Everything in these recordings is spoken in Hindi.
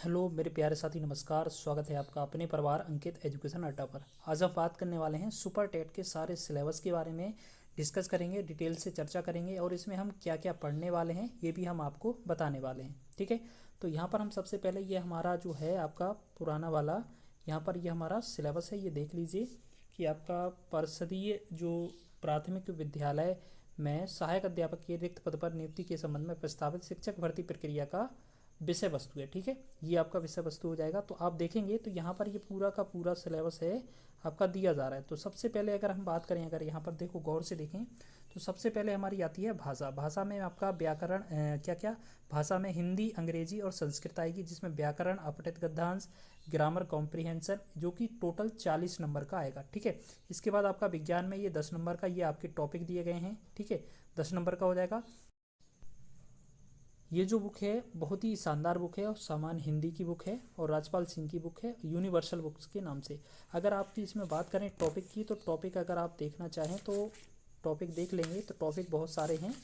हेलो मेरे प्यारे साथी, नमस्कार। स्वागत है आपका अपने परिवार अंकित एजुकेशन अड्डा पर। आज हम बात करने वाले हैं सुपर टेट के सारे सिलेबस के बारे में। डिस्कस करेंगे, डिटेल से चर्चा करेंगे और इसमें हम क्या क्या पढ़ने वाले हैं ये भी हम आपको बताने वाले हैं। ठीक है, तो यहाँ पर हम सबसे पहले ये हमारा जो है आपका पुराना वाला, यहाँ पर ये हमारा सिलेबस है। ये देख लीजिए कि आपका परिषदीय जो प्राथमिक विद्यालय में सहायक अध्यापक के रिक्त पद पर नियुक्ति के संबंध में प्रस्तावित शिक्षक भर्ती प्रक्रिया का विषय वस्तु है। ठीक है, ये आपका विषय वस्तु हो जाएगा। तो आप देखेंगे तो यहाँ पर ये पूरा का पूरा सिलेबस है आपका दिया जा रहा है। तो सबसे पहले अगर हम बात करें, अगर यहाँ पर देखो गौर से देखें तो सबसे पहले हमारी आती है भाषा। भाषा में आपका व्याकरण, क्या क्या भाषा में हिंदी, अंग्रेजी और संस्कृत आएगी, जिसमें व्याकरण, अपठित गद्यांश, ग्रामर कॉम्प्रिहेंशन जो कि टोटल 40 नंबर का आएगा। ठीक है, इसके बाद आपका विज्ञान में ये 10 नंबर का, ये आपके टॉपिक दिए गए हैं। ठीक है, 10 नंबर का हो जाएगा। ये जो बुक है बहुत ही शानदार बुक है और सामान्य हिंदी की बुक है और राजपाल सिंह की बुक है, यूनिवर्सल बुक्स के नाम से। अगर आपकी इसमें बात करें टॉपिक की, तो टॉपिक अगर आप देखना चाहें तो टॉपिक देख लेंगे। तो टॉपिक बहुत सारे हैं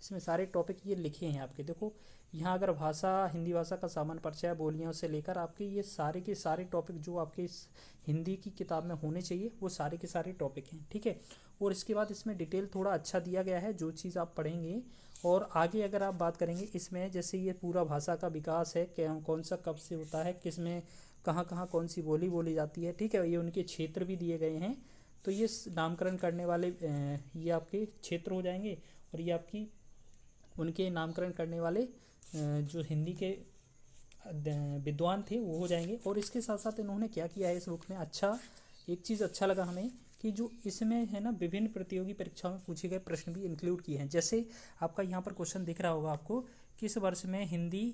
इसमें, सारे टॉपिक ये लिखे हैं आपके। देखो यहाँ अगर भाषा, हिंदी भाषा का सामान्य परिचय, बोलियों से लेकर आपके ये सारे के सारे टॉपिक जो आपके इस हिंदी की किताब में होने चाहिए वो सारे के सारे टॉपिक हैं। ठीक है, और इसके बाद इसमें डिटेल थोड़ा अच्छा दिया गया है जो चीज़ आप पढ़ेंगे। और आगे अगर आप बात करेंगे इसमें, जैसे ये पूरा भाषा का विकास है, कौन सा कब से होता है, किस में कहाँ कहाँ कौन सी बोली बोली जाती है। ठीक है, ये उनके क्षेत्र भी दिए गए हैं। तो ये नामकरण करने वाले ये आपके क्षेत्र हो जाएंगे और ये आपकी उनके नामकरण करने वाले जो हिंदी के विद्वान थे वो हो जाएंगे। और इसके साथ साथ इन्होंने क्या किया है इस बुक में, अच्छा एक चीज़ अच्छा लगा हमें कि जो इसमें है ना विभिन्न प्रतियोगी परीक्षाओं में पूछे गए प्रश्न भी इंक्लूड किए हैं। जैसे आपका यहाँ पर क्वेश्चन दिख रहा होगा आपको, किस वर्ष में हिंदी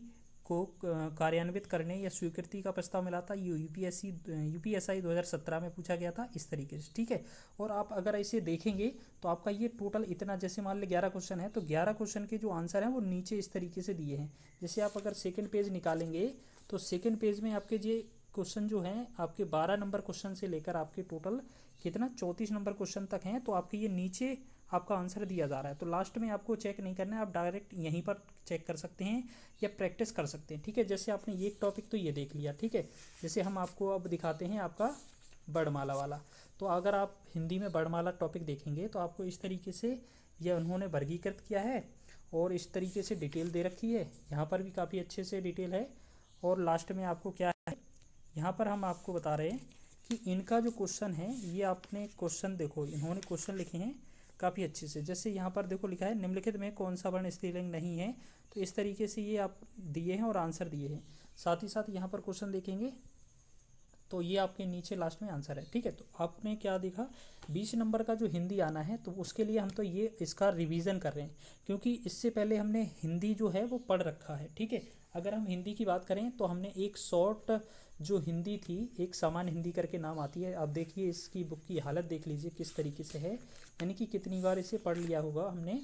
को कार्यान्वित करने या स्वीकृति का प्रस्ताव मिला था। ये यूपीएसआई 2017 में पूछा गया था इस तरीके से। ठीक है, और आप अगर इसे देखेंगे तो आपका ये टोटल इतना, जैसे मान लें 11 क्वेश्चन है तो 11 क्वेश्चन के जो आंसर हैं वो नीचे इस तरीके से दिए हैं। जैसे आप अगर सेकंड पेज निकालेंगे तो सेकंड पेज में आपके ये क्वेश्चन जो हैं आपके 12 नंबर क्वेश्चन से लेकर आपके टोटल कितना 34 नंबर क्वेश्चन तक हैं। तो आपके ये नीचे आपका आंसर दिया जा रहा है। तो लास्ट में आपको चेक नहीं करना है, आप डायरेक्ट यहीं पर चेक कर सकते हैं या प्रैक्टिस कर सकते हैं। ठीक है, जैसे आपने ये टॉपिक तो ये देख लिया। ठीक है, जैसे हम आपको अब दिखाते हैं आपका वर्णमाला वाला। तो अगर आप हिंदी में वर्णमाला टॉपिक देखेंगे तो आपको इस तरीके से यह उन्होंने वर्गीकृत किया है और इस तरीके से डिटेल दे रखी है। यहाँ पर भी काफ़ी अच्छे से डिटेल है। और लास्ट में आपको क्या है, यहाँ पर हम आपको बता रहे हैं कि इनका जो क्वेश्चन है, ये आपने क्वेश्चन देखो, इन्होंने क्वेश्चन लिखे हैं काफ़ी अच्छे से। जैसे यहाँ पर देखो लिखा है निम्नलिखित में कौन सा वर्ण स्त्रीलिंग नहीं है। तो इस तरीके से ये आप दिए हैं और आंसर दिए हैं। साथ ही साथ यहाँ पर क्वेश्चन देखेंगे तो ये आपके नीचे लास्ट में आंसर है। ठीक है, तो आपने क्या देखा, 20 नंबर का जो हिंदी आना है तो उसके लिए हम तो ये इसका रिवीजन कर रहे हैं, क्योंकि इससे पहले हमने हिंदी जो है वो पढ़ रखा है। ठीक है, अगर हम हिंदी की बात करें तो हमने एक शॉर्ट जो हिंदी थी, एक सामान्य हिंदी करके नाम आती है। आप देखिए इसकी बुक की हालत देख लीजिए किस तरीके से है, यानी कि कितनी बार इसे पढ़ लिया होगा हमने।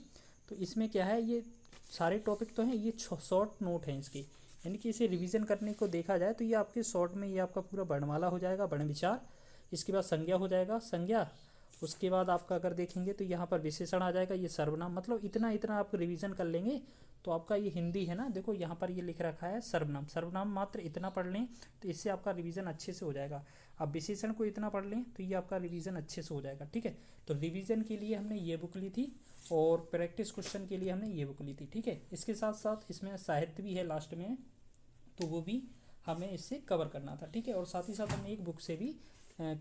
तो इसमें क्या है, ये सारे टॉपिक तो हैं, ये शॉर्ट नोट हैं इसके, यानी कि इसे रिवीजन करने को देखा जाए तो ये आपके शॉर्ट में ये आपका पूरा वर्णमाला हो जाएगा, वर्ण विचार। इसके बाद संज्ञा हो जाएगा, संज्ञा। उसके बाद आपका अगर देखेंगे तो यहाँ पर विशेषण आ जाएगा, ये सर्वनाम। मतलब इतना इतना आप रिवीजन कर लेंगे तो आपका ये हिंदी है ना, देखो यहाँ पर ये लिख रखा है सर्वनाम। सर्वनाम मात्र इतना पढ़ लें तो इससे आपका रिवीजन अच्छे से हो जाएगा। अब विशेषण को इतना पढ़ लें तो ये आपका रिवीजन अच्छे से हो जाएगा। ठीक है, तो रिवीजन के लिए हमने ये बुक ली थी और प्रैक्टिस क्वेश्चन के लिए हमने ये बुक ली थी। ठीक है, इसके साथ साथ इसमें साहित्य भी है लास्ट में, तो वो भी हमें इससे कवर करना था। ठीक है, और साथ ही साथ हमने एक बुक से भी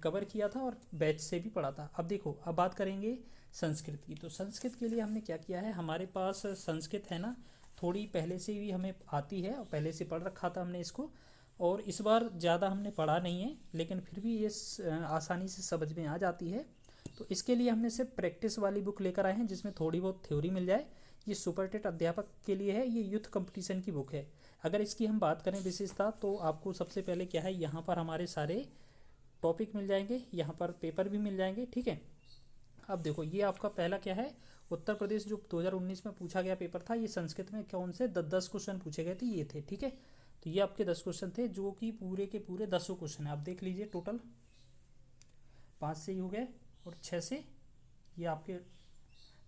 कवर किया था और बैच से भी पढ़ा था। अब देखो, अब बात करेंगे संस्कृत की। तो संस्कृत के लिए हमने क्या किया है, हमारे पास संस्कृत है ना थोड़ी पहले से भी हमें आती है और पहले से पढ़ रखा था हमने इसको। और इस बार ज़्यादा हमने पढ़ा नहीं है, लेकिन फिर भी ये आसानी से समझ में आ जाती है। तो इसके लिए हमने सिर्फ प्रैक्टिस वाली बुक लेकर आए हैं जिसमें थोड़ी बहुत थ्योरी मिल जाए। ये सुपर टेट अध्यापक के लिए है, ये यूथ कंपटीशन की बुक है। अगर इसकी हम बात करें विशेषता, तो आपको सबसे पहले क्या है, यहाँ पर हमारे सारे टॉपिक मिल जाएंगे, यहाँ पर पेपर भी मिल जाएंगे। ठीक है, अब देखो ये आपका पहला क्या है, उत्तर प्रदेश जो 2019 में पूछा गया पेपर था, ये संस्कृत में कौन से 10 क्वेश्चन पूछे गए थे, ये थे। ठीक है, तो ये आपके 10 क्वेश्चन थे जो कि पूरे के पूरे 10 क्वेश्चन है। आप देख लीजिए टोटल 5 से ही हो गए और 6 से ये आपके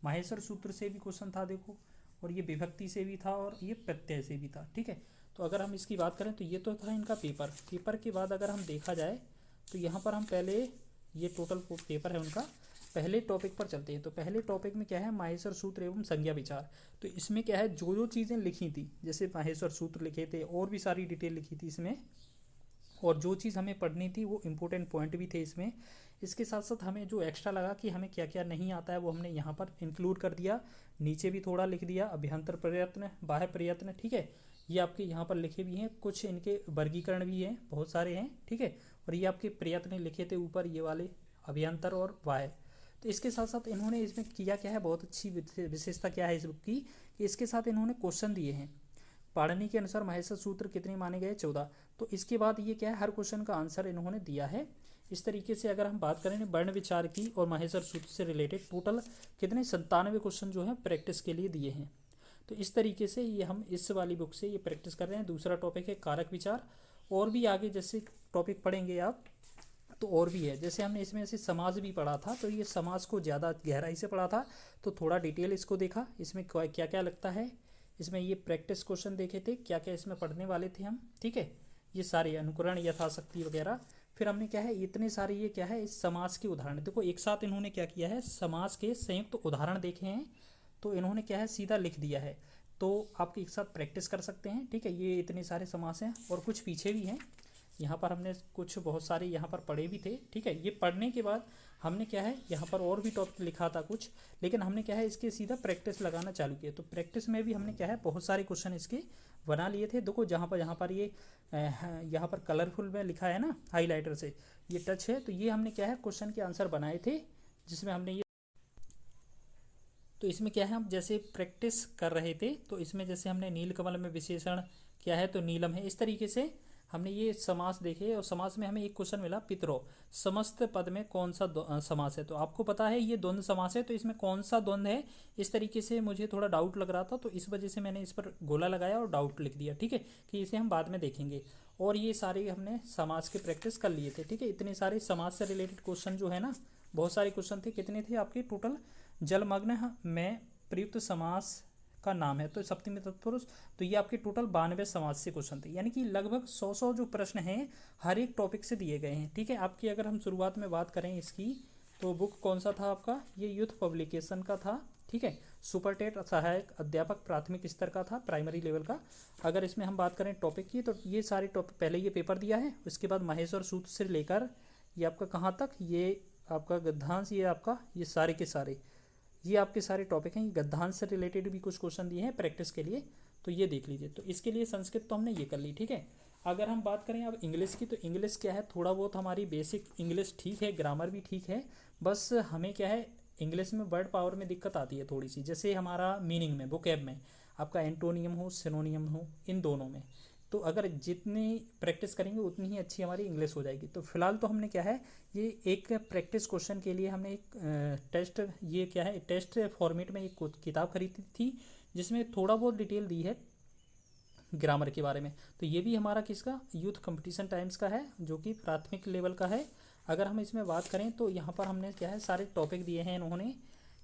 माहेश्वर सूत्र से भी क्वेश्चन था देखो, और ये विभक्ति से भी था और ये प्रत्यय से भी था। ठीक है, तो अगर हम इसकी बात करें तो ये तो था इनका पेपर। पेपर के बाद अगर हम देखा जाए तो यहाँ पर हम पहले, ये टोटल पेपर है उनका, पहले टॉपिक पर चलते हैं। तो पहले टॉपिक में क्या है, माहेश्वर सूत्र एवं संज्ञा विचार। तो इसमें क्या है, जो जो चीज़ें लिखी थी, जैसे माहेश्वर सूत्र लिखे थे और भी सारी डिटेल लिखी थी इसमें, और जो चीज़ हमें पढ़नी थी वो इम्पोर्टेंट पॉइंट भी थे इसमें। इसके साथ साथ हमें जो एक्स्ट्रा लगा कि हमें क्या क्या नहीं आता है वो हमने यहाँ पर इंक्लूड कर दिया। नीचे भी थोड़ा लिख दिया, अभ्यंतर प्रयत्न, बाह्य प्रयत्न। ठीक है, ये आपके यहाँ पर लिखे भी हैं, कुछ इनके वर्गीकरण भी हैं, बहुत सारे हैं। ठीक है, और ये आपके प्रयत्न लिखे थे ऊपर, ये वाले अभ्यंतर और बाह्य। तो इसके साथ साथ इन्होंने इसमें किया क्या है, बहुत अच्छी विशेषता क्या है इस बुक की, कि इसके साथ इन्होंने क्वेश्चन दिए हैं। पाणिनि के अनुसार माहेश्वर सूत्र कितने माने गए, 14। तो इसके बाद ये क्या है, हर क्वेश्चन का आंसर इन्होंने दिया है। इस तरीके से अगर हम बात करें वर्ण विचार की और माहेश्वर सूत्र से रिलेटेड, टोटल कितने 97 क्वेश्चन जो है प्रैक्टिस के लिए दिए हैं। तो इस तरीके से ये हम इस वाली बुक से ये प्रैक्टिस कर रहे हैं। दूसरा टॉपिक है कारक विचार, और भी आगे जैसे टॉपिक पढ़ेंगे आप तो और भी है। जैसे हमने इसमें से समाज भी पढ़ा था, तो ये समाज को ज़्यादा गहराई से पढ़ा था, तो थोड़ा डिटेल इसको देखा, इसमें क्या क्या लगता है। इसमें ये प्रैक्टिस क्वेश्चन देखे थे, क्या क्या इसमें पढ़ने वाले थे हम। ठीक है, ये सारे अनुकरण, यथाशक्ति वगैरह। फिर हमने क्या है, इतने सारे ये क्या है, इस समाज के उदाहरण देखो, एक साथ इन्होंने क्या किया है, समाज के संयुक्त उदाहरण देखे हैं, तो इन्होंने क्या है सीधा लिख दिया है। तो आप एक साथ प्रैक्टिस कर सकते हैं। ठीक है, ये इतने सारे समास हैं और कुछ पीछे भी हैं। यहाँ पर हमने कुछ बहुत सारे यहाँ पर पढ़े भी थे। ठीक है, ये पढ़ने के बाद हमने क्या है, यहाँ पर और भी टॉपिक लिखा था कुछ, लेकिन हमने क्या है इसके सीधा प्रैक्टिस लगाना चालू किया। तो प्रैक्टिस में भी हमने क्या है, बहुत सारे क्वेश्चन इसके बना लिए थे। देखो यहाँ पर ये यहाँ पर कलरफुल में लिखा है ना, हाईलाइटर से ये टच है, तो ये हमने क्या है क्वेश्चन के आंसर बनाए थे, जिसमें हमने ये, तो इसमें क्या है, हम जैसे प्रैक्टिस कर रहे थे, तो इसमें जैसे हमने नीलकमल में विशेषण क्या है, तो नीलम है। इस तरीके से हमने ये समास देखे, और समास में हमें एक क्वेश्चन मिला, पितरो समस्त पद में कौन सा समास है। तो आपको पता है ये द्वंद्व समास है, तो इसमें कौन सा द्वंद्व है, इस तरीके से मुझे थोड़ा डाउट लग रहा था, तो इस वजह से मैंने इस पर गोला लगाया और डाउट लिख दिया। ठीक है, कि इसे हम बाद में देखेंगे। और ये सारे हमने समास के प्रैक्टिस कर लिए थे। ठीक है, इतने सारे समाज से रिलेटेड क्वेश्चन जो है ना, बहुत सारे क्वेश्चन थे। कितने थे आपके टोटल, जलमग्न में प्रयुक्त समास का नाम है, तो सप्तमी तत्पुरुष। तो ये आपके टोटल 92 समाज से क्वेश्चन थे, यानी कि लगभग 100 जो प्रश्न हैं हर एक टॉपिक से दिए गए हैं। ठीक है, आपकी अगर हम शुरुआत में बात करें इसकी, तो बुक कौन सा था आपका, ये यूथ पब्लिकेशन का था। ठीक है, सुपरटेट सहायक अध्यापक प्राथमिक स्तर का था, प्राइमरी लेवल का। अगर इसमें हम बात करें टॉपिक की, तो ये सारे टॉपिक पहले ये पेपर दिया है, उसके बाद माहेश्वर सूत्र से लेकर ये आपका कहाँ तक, ये आपका गद्यांश, ये आपका ये सारे के सारे, ये आपके सारे टॉपिक हैं। ये गद्यांश से रिलेटेड भी कुछ क्वेश्चन दिए हैं प्रैक्टिस के लिए, तो ये देख लीजिए। तो इसके लिए संस्कृत तो हमने ये कर ली। ठीक है, अगर हम बात करें अब इंग्लिश की, तो इंग्लिश क्या है, थोड़ा बहुत हमारी बेसिक इंग्लिश ठीक है, ग्रामर भी ठीक है, बस हमें क्या है इंग्लिश में वर्ड पावर में दिक्कत आती है थोड़ी सी। जैसे हमारा मीनिंग में, वोकैब में आपका एंटोनियम हो, सिनोनियम हो, इन दोनों में, तो अगर जितनी प्रैक्टिस करेंगे उतनी ही अच्छी हमारी इंग्लिश हो जाएगी। तो फिलहाल तो हमने क्या है, ये एक प्रैक्टिस क्वेश्चन के लिए हमने एक टेस्ट, ये क्या है टेस्ट फॉर्मेट में एक किताब खरीदी थी, जिसमें थोड़ा बहुत डिटेल दी है ग्रामर के बारे में। तो ये भी हमारा किसका, यूथ कंपटीशन टाइम्स का है, जो कि प्राथमिक लेवल का है। अगर हम इसमें बात करें तो यहाँ पर हमने क्या है सारे टॉपिक दिए हैं इन्होंने।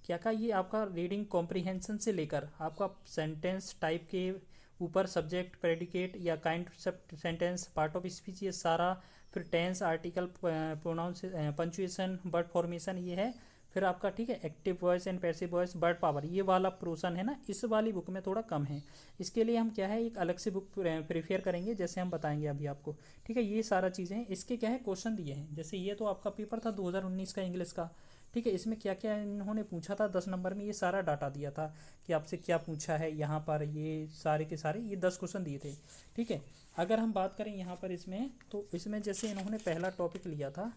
क्या का, ये आपका रीडिंग कॉम्प्रीहेंशन से लेकर आपका सेंटेंस टाइप के ऊपर, सब्जेक्ट, प्रेडिकेट या kind sentence, part of speech, ये सारा, फिर tense, article, pronouns, punctuation, word formation ये है। फिर आपका ठीक है active voice and passive voice, word power, ये वाला पोर्शन है ना, इस वाली बुक में थोड़ा कम है। इसके लिए हम क्या है एक अलग से बुक प्रेफर करेंगे, जैसे हम बताएंगे अभी आपको। ठीक है, ये सारा चीज़ें हैं। इसके क्या है क्वेश्चन दिए हैं, जैसे ये तो आपका पेपर था 2019 का इंग्लिश का। ठीक है, इसमें क्या क्या इन्होंने पूछा था 10 नंबर में, ये सारा डाटा दिया था कि आपसे क्या पूछा है। यहाँ पर ये सारे के सारे ये 10 क्वेश्चन दिए थे। ठीक है, अगर हम बात करें यहाँ पर इसमें, तो इसमें जैसे इन्होंने पहला टॉपिक लिया था,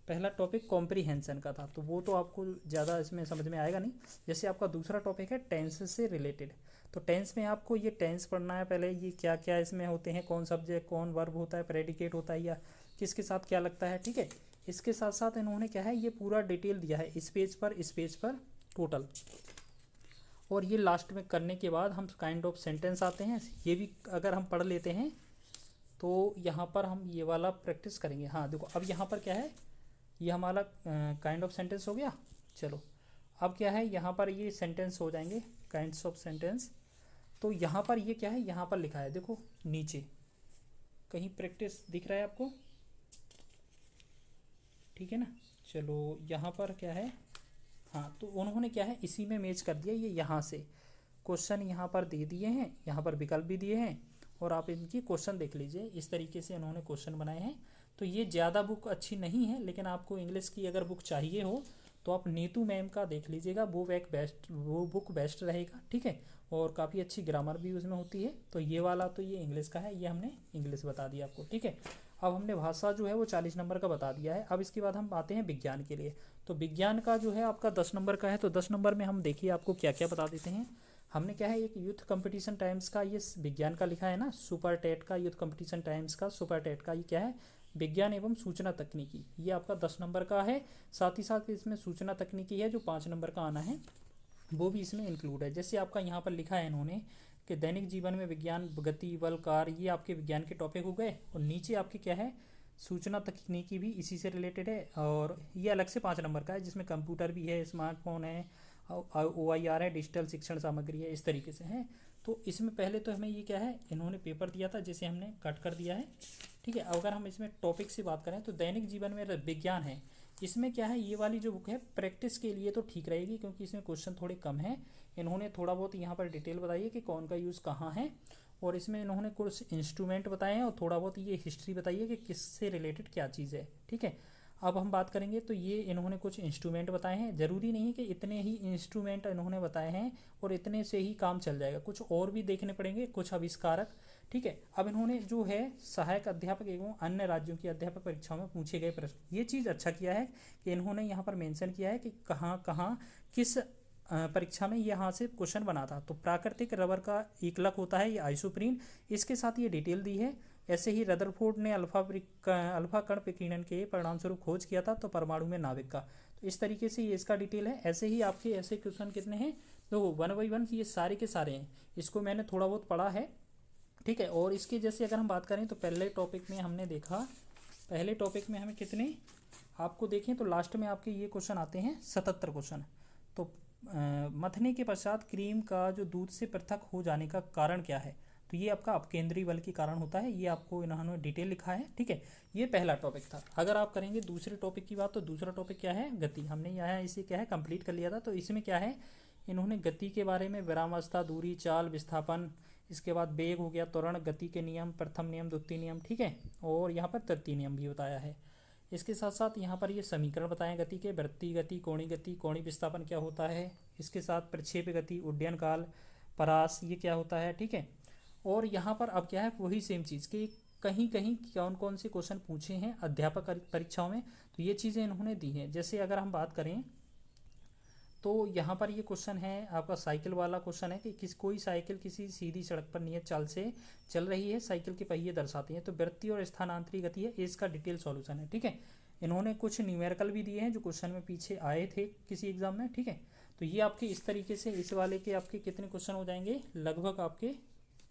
पहला टॉपिक कॉम्प्रीहेंशन का था, तो वो तो आपको ज़्यादा इसमें समझ में आएगा नहीं। जैसे आपका दूसरा टॉपिक है टेंस से रिलेटेड, तो टेंस में आपको ये टेंस पढ़ना है पहले, ये क्या क्या इसमें होते हैं, कौन सब्जेक्ट, कौन वर्ब होता है, प्रेडिकेट होता है, या किसके साथ क्या लगता है। ठीक है, इसके साथ साथ इन्होंने क्या है ये पूरा डिटेल दिया है इस पेज पर टोटल। और ये लास्ट में करने के बाद हम काइंड ऑफ सेंटेंस आते हैं, ये भी अगर हम पढ़ लेते हैं तो यहाँ पर हम ये वाला प्रैक्टिस करेंगे। हाँ देखो, अब यहाँ पर क्या है, ये हमारा काइंड ऑफ सेंटेंस हो गया। चलो, अब क्या है, यहाँ पर ये सेंटेंस हो जाएंगे, काइंड्स ऑफ सेंटेंस। तो यहाँ पर ये क्या है, यहाँ पर लिखा है देखो नीचे कहीं प्रैक्टिस दिख रहा है आपको, ठीक है ना। चलो यहाँ पर क्या है, हाँ तो उन्होंने क्या है इसी में मैच कर दिया, ये यहाँ से क्वेश्चन यहाँ पर दे दिए हैं, यहाँ पर विकल्प भी दिए हैं, और आप इनकी क्वेश्चन देख लीजिए, इस तरीके से इन्होंने क्वेश्चन बनाए हैं। तो ये ज़्यादा बुक अच्छी नहीं है, लेकिन आपको इंग्लिश की अगर बुक चाहिए हो तो आप नीतू मैम का देख लीजिएगा, वो बुक बेस्ट रहेगा, ठीक है। और काफ़ी अच्छी ग्रामर भी उसमें होती है। तो ये वाला तो ये इंग्लिश का है, ये हमने इंग्लिश बता दिया आपको, ठीक है। अब हमने भाषा जो है वो 40 नंबर का बता दिया है। अब इसके बाद हम आते हैं विज्ञान के लिए। तो विज्ञान का जो है आपका 10 नंबर का है। तो 10 नंबर में हम देखिए आपको क्या क्या बता देते हैं। हमने क्या है, एक यूथ कंपटीशन टाइम्स का ये विज्ञान का लिखा है ना, सुपर टेट का, यूथ कंपटीशन टाइम्स का सुपर टेट का, ये क्या है, विज्ञान एवं सूचना तकनीकी, ये आपका 10 नंबर का है। साथ ही साथ इसमें सूचना तकनीकी है जो 5 नंबर का आना है, वो भी इसमें इंक्लूड है। जैसे आपका यहाँ पर लिखा है इन्होंने कि दैनिक जीवन में विज्ञान, गति, बल, कार्य, ये आपके विज्ञान के टॉपिक हो गए। और नीचे आपके क्या है, सूचना तकनीकी भी इसी से रिलेटेड है, और ये अलग से 5 नंबर का है, जिसमें कंप्यूटर भी है, स्मार्टफोन है, OIR है, डिजिटल शिक्षण सामग्री है, इस तरीके से है। तो इसमें पहले तो हमें ये क्या है, इन्होंने पेपर दिया था जिसे हमने कट कर दिया है, ठीक है। अगर हम इसमें टॉपिक से बात करें तो दैनिक जीवन में विज्ञान है, इसमें क्या है, ये वाली जो बुक है प्रैक्टिस के लिए तो ठीक रहेगी, क्योंकि इसमें क्वेश्चन थोड़े कम हैं। इन्होंने थोड़ा बहुत यहाँ पर डिटेल बताई है कि कौन का यूज़ कहाँ है, और इसमें इन्होंने कुछ इंस्ट्रूमेंट बताए हैं, और थोड़ा बहुत ये हिस्ट्री बताई है कि किससे रिलेटेड क्या चीज़ है, ठीक है। अब हम बात करेंगे तो ये इन्होंने कुछ इंस्ट्रूमेंट बताए हैं। ज़रूरी नहीं है कि इतने ही इंस्ट्रूमेंट इन्होंने बताए हैं और इतने से ही काम चल जाएगा, कुछ और भी देखने पड़ेंगे, कुछ आविष्कारक, ठीक है। अब इन्होंने जो है सहायक अध्यापक एवं अन्य राज्यों की अध्यापक परीक्षाओं में पूछे गए प्रश्न, ये चीज़ अच्छा किया है कि इन्होंने यहाँ पर मेंशन किया है कि कहाँ कहाँ किस परीक्षा में यहाँ से क्वेश्चन बना था। तो प्राकृतिक रबर का एकलक होता है ये आइसोप्रीन, इसके साथ ये डिटेल दी है। ऐसे ही रदरफोर्ड ने अल्फा कण विकिरण के परिणामस्वरूप खोज किया था, तो परमाणु में नाभिक का। तो इस तरीके से ये इसका डिटेल है। ऐसे ही आपके ऐसे क्वेश्चन कितने हैं, तो 1 बाई 1 ये सारे के सारे हैं, इसको मैंने थोड़ा बहुत पढ़ा है, ठीक है। और इसके जैसे अगर हम बात करें तो पहले टॉपिक में हमने देखा, पहले टॉपिक में हमें कितने आपको देखें तो लास्ट में आपके ये क्वेश्चन आते हैं 77 क्वेश्चन। तो मथने के पश्चात क्रीम का जो दूध से पृथक हो जाने का कारण क्या है, तो ये आपका अपकेंद्रीय बल के कारण होता है, ये आपको इन्होंने डिटेल लिखा है, ठीक है। ये पहला टॉपिक था। अगर आप करेंगे दूसरे टॉपिक की बात, तो दूसरा टॉपिक क्या है, गति, हमने यहाँ इसे क्या है कंप्लीट कर लिया था। तो इसमें क्या है, इन्होंने गति के बारे में विरामावस्था, दूरी, चाल, विस्थापन, इसके बाद वेग हो गया, त्वरण, गति के नियम, प्रथम नियम, द्वितीय नियम, ठीक है, और यहाँ पर तृतीय नियम भी बताया है। इसके साथ साथ यहाँ पर ये समीकरण बताएं गति के, वृत्तीय गति, कोणीय विस्थापन क्या होता है, इसके साथ प्रक्षेप गति, उड्डयन काल, परास, ये क्या होता है, ठीक है। और यहाँ पर अब क्या है, वही सेम चीज़ कि कहीं कहीं कौन कौन से क्वेश्चन पूछे हैं अध्यापक परीक्षाओं में, तो ये चीज़ें इन्होंने दी हैं। जैसे अगर हम बात करें तो यहाँ पर ये क्वेश्चन है आपका साइकिल वाला क्वेश्चन है कि कोई साइकिल किसी सीधी सड़क पर नियत चाल से चल रही है, साइकिल के पहिए दर्शाते हैं, तो वृत्तीय और स्थानांतरी गति है, इसका डिटेल सॉल्यूशन है, ठीक है। इन्होंने कुछ न्यूमेरिकल भी दिए हैं जो क्वेश्चन में पीछे आए थे किसी एग्जाम में, ठीक है। तो ये आपके इस तरीके से इस वाले के आपके कितने क्वेश्चन हो जाएंगे, लगभग आपके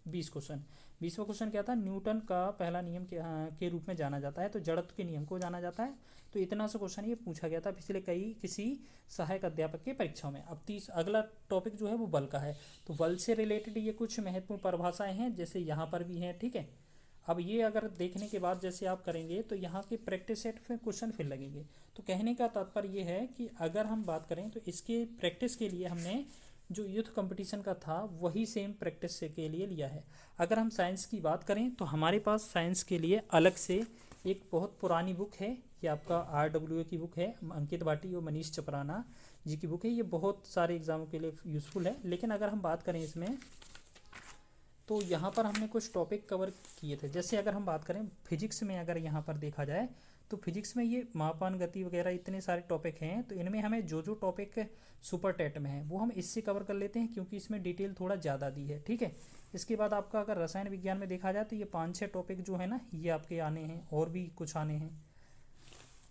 20 क्वेश्चन। 20वां क्वेश्चन क्या था, न्यूटन का पहला नियम के रूप में जाना जाता है, तो जड़त्व के नियम को जाना जाता है। तो इतना सा क्वेश्चन ये पूछा गया था पिछले किसी सहायक अध्यापक के परीक्षाओं में। अब अगला टॉपिक जो है वो बल का है। तो बल से रिलेटेड ये कुछ महत्वपूर्ण परिभाषाएं हैं, जैसे यहाँ पर भी हैं, ठीक है। अब ये अगर देखने के बाद जैसे आप करेंगे तो यहाँ के प्रैक्टिस सेट में क्वेश्चन फिर लगेंगे। तो कहने का तात्पर्य ये है कि अगर हम बात करें तो इसके प्रैक्टिस के लिए हमने जो यूथ कंपटीशन का था वही सेम प्रैक्टिस के लिए लिया है। अगर हम साइंस की बात करें तो हमारे पास साइंस के लिए अलग से एक बहुत पुरानी बुक है, ये आपका RWA की बुक है, अंकित भाटी और मनीष चपराना जी की बुक है। ये बहुत सारे एग्जामों के लिए यूज़फुल है। लेकिन अगर हम बात करें इसमें तो यहाँ पर हमने कुछ टॉपिक कवर किए थे। जैसे अगर हम बात करें फिजिक्स में, अगर यहाँ पर देखा जाए तो फिजिक्स में ये मापन, गति वगैरह इतने सारे टॉपिक हैं। तो इनमें हमें जो जो टॉपिक सुपर टेट में है वो हम इससे कवर कर लेते हैं, क्योंकि इसमें डिटेल थोड़ा ज़्यादा दी है, ठीक है। इसके बाद आपका अगर रसायन विज्ञान में देखा जाए तो ये 5-6 टॉपिक जो है ना ये आपके आने हैं, और भी कुछ आने हैं।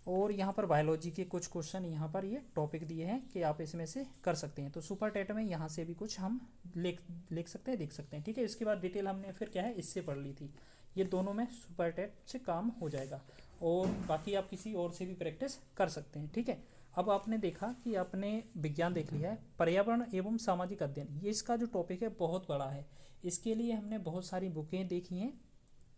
और यहाँ पर बायोलॉजी के कुछ क्वेश्चन यहाँ पर ये टॉपिक दिए हैं कि आप इसमें से कर सकते हैं। तो सुपर टेट में यहाँ से भी कुछ हम लिख सकते हैं, देख सकते हैं, ठीक है। इसके बाद डिटेल हमने फिर क्या है इससे पढ़ ली थी। ये दोनों में सुपर टेट से काम हो जाएगा, और बाकी आप किसी और से भी प्रैक्टिस कर सकते हैं, ठीक है। अब आपने देखा कि आपने विज्ञान देख लिया है, पर्यावरण एवं सामाजिक अध्ययन, ये इसका जो टॉपिक है बहुत बड़ा है। इसके लिए हमने बहुत सारी बुकें देखी हैं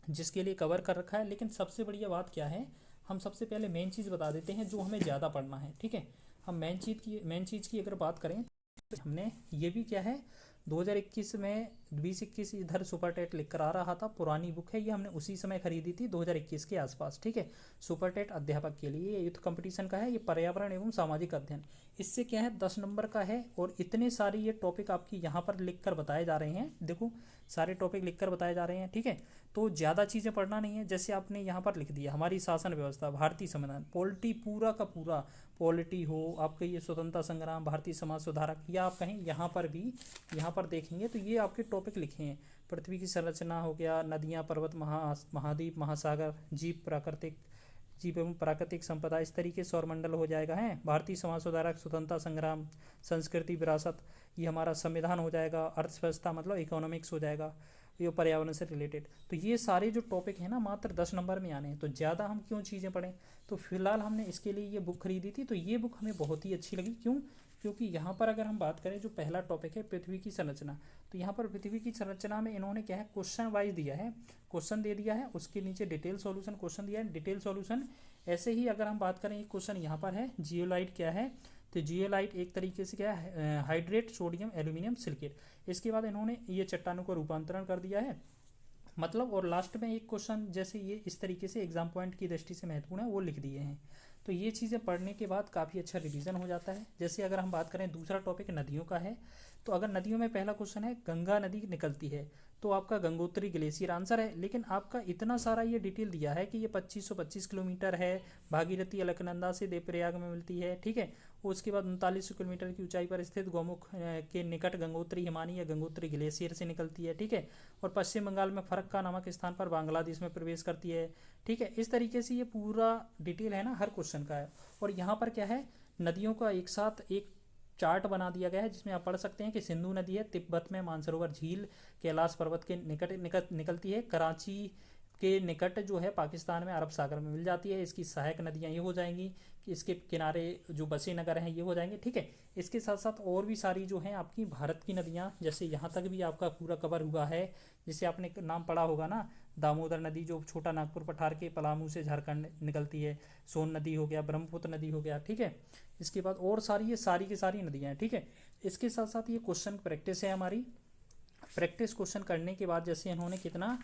जिसके लिए कवर कर रखा है। लेकिन सबसे बढ़िया बात क्या है, हम सबसे पहले मेन चीज़ बता देते हैं जो हमें ज़्यादा पढ़ना है। ठीक है, हम मेन चीज़ की अगर बात करें तो हमने ये भी क्या है 2021 में 20-21 इधर सुपर टेट लिख कर आ रहा था, पुरानी बुक है ये, हमने उसी समय खरीदी थी 2021 के आसपास। ठीक है, सुपर टेट अध्यापक के लिए, ये युद्ध कंपटीशन का है, ये पर्यावरण एवं सामाजिक अध्ययन। इससे क्या है 10 नंबर का है और इतने सारे ये टॉपिक आपकी यहाँ पर लिख कर बताए जा रहे हैं। देखो सारे टॉपिक लिख कर बताए जा रहे हैं। ठीक है, तो ज़्यादा चीज़ें पढ़ना नहीं है। जैसे आपने यहाँ पर लिख दिया हमारी शासन व्यवस्था, भारतीय संविधान, पॉलिटी पूरा का पूरा, पॉलिटी हो आपका, ये स्वतंत्रता संग्राम, भारतीय समाज सुधारक, या आप कहें यहाँ पर भी, यहाँ पर देखेंगे तो ये आपके टॉपिक लिखे हैं। पृथ्वी की संरचना हो गया, नदियाँ, पर्वत, महाद्वीप, महासागर, जीव एवं प्राकृतिक संपदा, इस तरीके से सौरमंडल हो जाएगा है, भारतीय समाज सुधारक, स्वतंत्रता संग्राम, संस्कृति विरासत, ये हमारा संविधान हो जाएगा, अर्थव्यवस्था मतलब इकोनॉमिक्स हो जाएगा, ये पर्यावरण से रिलेटेड। तो ये सारे जो टॉपिक हैं ना मात्र 10 नंबर में आने हैं, तो ज़्यादा हम क्यों चीज़ें पढ़ें। तो फिलहाल हमने इसके लिए ये बुक खरीदी थी, तो ये बुक हमें बहुत ही अच्छी लगी। क्यों? क्योंकि यहाँ पर अगर हम बात करें जो पहला टॉपिक है पृथ्वी की संरचना, तो यहाँ पर पृथ्वी की संरचना में इन्होंने क्या है क्वेश्चन वाइज दिया है, क्वेश्चन दे दिया है, उसके नीचे डिटेल सॉल्यूशन क्वेश्चन दिया है, डिटेल सॉल्यूशन। ऐसे ही अगर हम बात करें एक क्वेश्चन यहाँ पर है, जियोलाइट क्या है, तो जियोलाइट एक तरीके से क्या है हाइड्रेट सोडियम एल्यूमिनियम सिलिकेट। इसके बाद इन्होंने ये चट्टानों को रूपांतरण कर दिया है मतलब, और लास्ट में एक क्वेश्चन जैसे ये इस तरीके से एग्जाम पॉइंट की दृष्टि से महत्वपूर्ण है वो लिख दिए हैं। तो ये चीज़ें पढ़ने के बाद काफ़ी अच्छा रिवीजन हो जाता है। जैसे अगर हम बात करें दूसरा टॉपिक नदियों का है, तो अगर नदियों में पहला क्वेश्चन है गंगा नदी निकलती है, तो आपका गंगोत्री ग्लेशियर आंसर है। लेकिन आपका इतना सारा ये डिटेल दिया है कि ये 2525 किलोमीटर है, भागीरथी अलकनंदा से देवप्रयाग में मिलती है। ठीक है, उसके बाद 3900 किलोमीटर की ऊंचाई पर स्थित गौमुख के निकट गंगोत्री हिमानी या गंगोत्री ग्लेशियर से निकलती है। ठीक है, और पश्चिम बंगाल में फरक्का नामक स्थान पर बांग्लादेश में प्रवेश करती है। ठीक है, इस तरीके से ये पूरा डिटेल है ना हर क्वेश्चन का है। और यहाँ पर क्या है नदियों का एक साथ एक चार्ट बना दिया गया है जिसमें आप पढ़ सकते हैं कि सिंधु नदी है तिब्बत में, मानसरोवर झील कैलाश पर्वत के निकट निकलती है, कराची के निकट जो है पाकिस्तान में अरब सागर में मिल जाती है। इसकी सहायक नदियाँ ये हो जाएंगी कि इसके किनारे जो बसे नगर हैं ये हो जाएंगे। ठीक है, इसके साथ साथ और भी सारी जो हैं आपकी भारत की नदियाँ, जैसे यहाँ तक भी आपका पूरा कवर हुआ है। जिसे आपने नाम पढ़ा होगा ना, दामोदर नदी जो छोटा नागपुर पठार के पलामू से झारखंड निकलती है, सोन नदी हो गया, ब्रह्मपुत्र नदी हो गया। ठीक है, इसके बाद और सारी ये सारी की सारी नदियाँ हैं। ठीक है, इसके साथ साथ ये क्वेश्चन प्रैक्टिस है हमारी। प्रैक्टिस क्वेश्चन करने के बाद जैसे इन्होंने कितना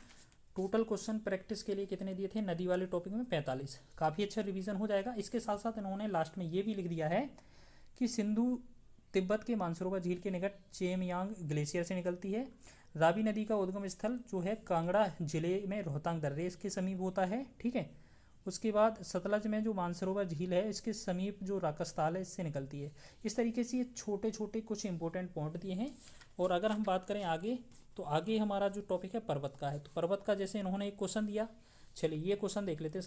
टोटल क्वेश्चन प्रैक्टिस के लिए कितने दिए थे नदी वाले टॉपिक में 45, काफ़ी अच्छा रिवीजन हो जाएगा। इसके साथ साथ इन्होंने लास्ट में ये भी लिख दिया है कि सिंधु तिब्बत के मानसरोवर झील के निकट चेमयांग ग्लेशियर से निकलती है। रावी नदी का उद्गम स्थल जो है कांगड़ा जिले में रोहतांग दर्रे के समीप होता है। ठीक है, उसके बाद सतलज में जो मानसरोवर झील है इसके समीप जो राकसताल है इससे निकलती है। इस तरीके से ये छोटे छोटे कुछ इंपॉर्टेंट पॉइंट दिए हैं। और अगर हम बात करें आगे, तो आगे हमारा जो टॉपिक है पर्वत का है, तो पर्वत का जैसे इन्होंने एक क्वेश्चन दिया, चलिए ये क्वेश्चन देख लेते हैं।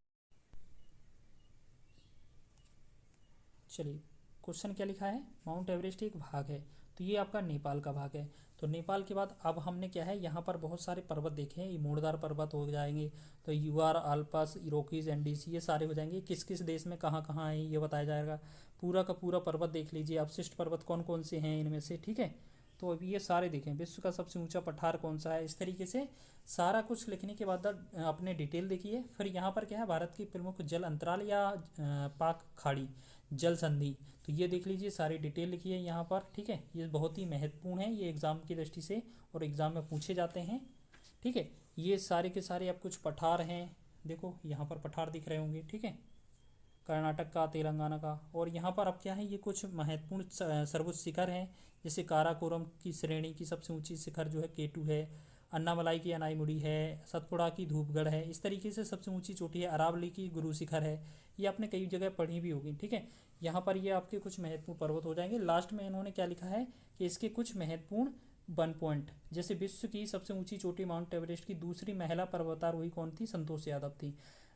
चलिए क्वेश्चन क्या लिखा है, माउंट एवरेस्ट एक भाग है, तो ये आपका नेपाल का भाग है। तो नेपाल के बाद अब हमने क्या है यहाँ पर बहुत सारे पर्वत देखे हैं, ये मोड़दार पर्वत हो जाएंगे, तो यूआर, आल्पस, इरोकीज, एंडीसी, ये सारे हो जाएंगे। किस किस देश में कहाँ कहाँ है ये बताया जाएगा। पूरा का पूरा पर्वत देख लीजिए, अवशिष्ट पर्वत कौन कौन से हैं इनमें से। ठीक है, तो अभी ये सारे देखें, विश्व का सबसे ऊंचा पठार कौन सा है, इस तरीके से सारा कुछ लिखने के बाद अपने डिटेल देखिए। फिर यहाँ पर क्या है भारत की प्रमुख जल अंतराल या पाक खाड़ी जल संधि, तो ये देख लीजिए सारी डिटेल लिखी है यहाँ पर। ठीक है, ये बहुत ही महत्वपूर्ण है, ये एग्ज़ाम की दृष्टि से और एग्ज़ाम में पूछे जाते हैं। ठीक है, ये सारे के सारे अब कुछ पठार हैं, देखो यहाँ पर पठार दिख रहे होंगे। ठीक है, कर्नाटक का, तेलंगाना का। और यहाँ पर अब क्या है ये कुछ महत्वपूर्ण सर्वोच्च शिखर हैं, जैसे काराकोरम की श्रेणी की सबसे ऊंची शिखर जो है केटू है, अन्नामलाई की अनाईमुड़ी है, सतपुड़ा की धूपगढ़ है, इस तरीके से सबसे ऊंची चोटी है, अरावली की गुरु शिखर है। ये आपने कई जगह पढ़ी भी होगी। ठीक है, यहाँ पर ये आपके कुछ महत्वपूर्ण पर्वत हो जाएंगे। लास्ट में इन्होंने क्या लिखा है कि इसके कुछ महत्वपूर्ण 1 पॉइंट, जैसे विश्व की सबसे ऊंची चोटी माउंट एवरेस्ट की दूसरी महिला पर्वतारोही कौन थी, संतोष यादव थी।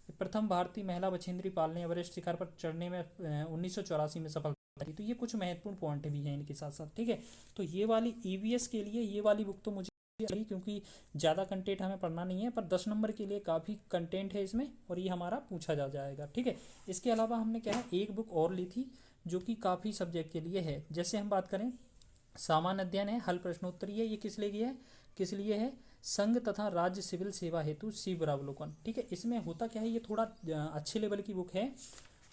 प्रथम भारतीय महिला बछेंद्री पाल ने एवरेस्ट शिखर पर चढ़ने में 1984 में सफलता थी। तो ये कुछ महत्वपूर्ण पॉइंट भी हैं इनके साथ साथ। ठीक है, तो ये वाली ईवीएस के लिए ये वाली बुक तो मुझे लगी, क्योंकि ज़्यादा कंटेंट हमें पढ़ना नहीं है, पर 10 नंबर के लिए काफ़ी कंटेंट है इसमें और ये हमारा पूछा जा जाएगा। ठीक है, इसके अलावा हमने क्या है एक बुक और ली थी, जो कि काफ़ी सब्जेक्ट के लिए है। जैसे हम बात करें सामान्य अध्ययन है, हल प्रश्नोत्तरी है, ये किस लिए है, किस लिए है, संघ तथा राज्य सिविल सेवा हेतु शिवरावलोकन। ठीक है, इसमें होता क्या है, ये थोड़ा अच्छे लेवल की बुक है।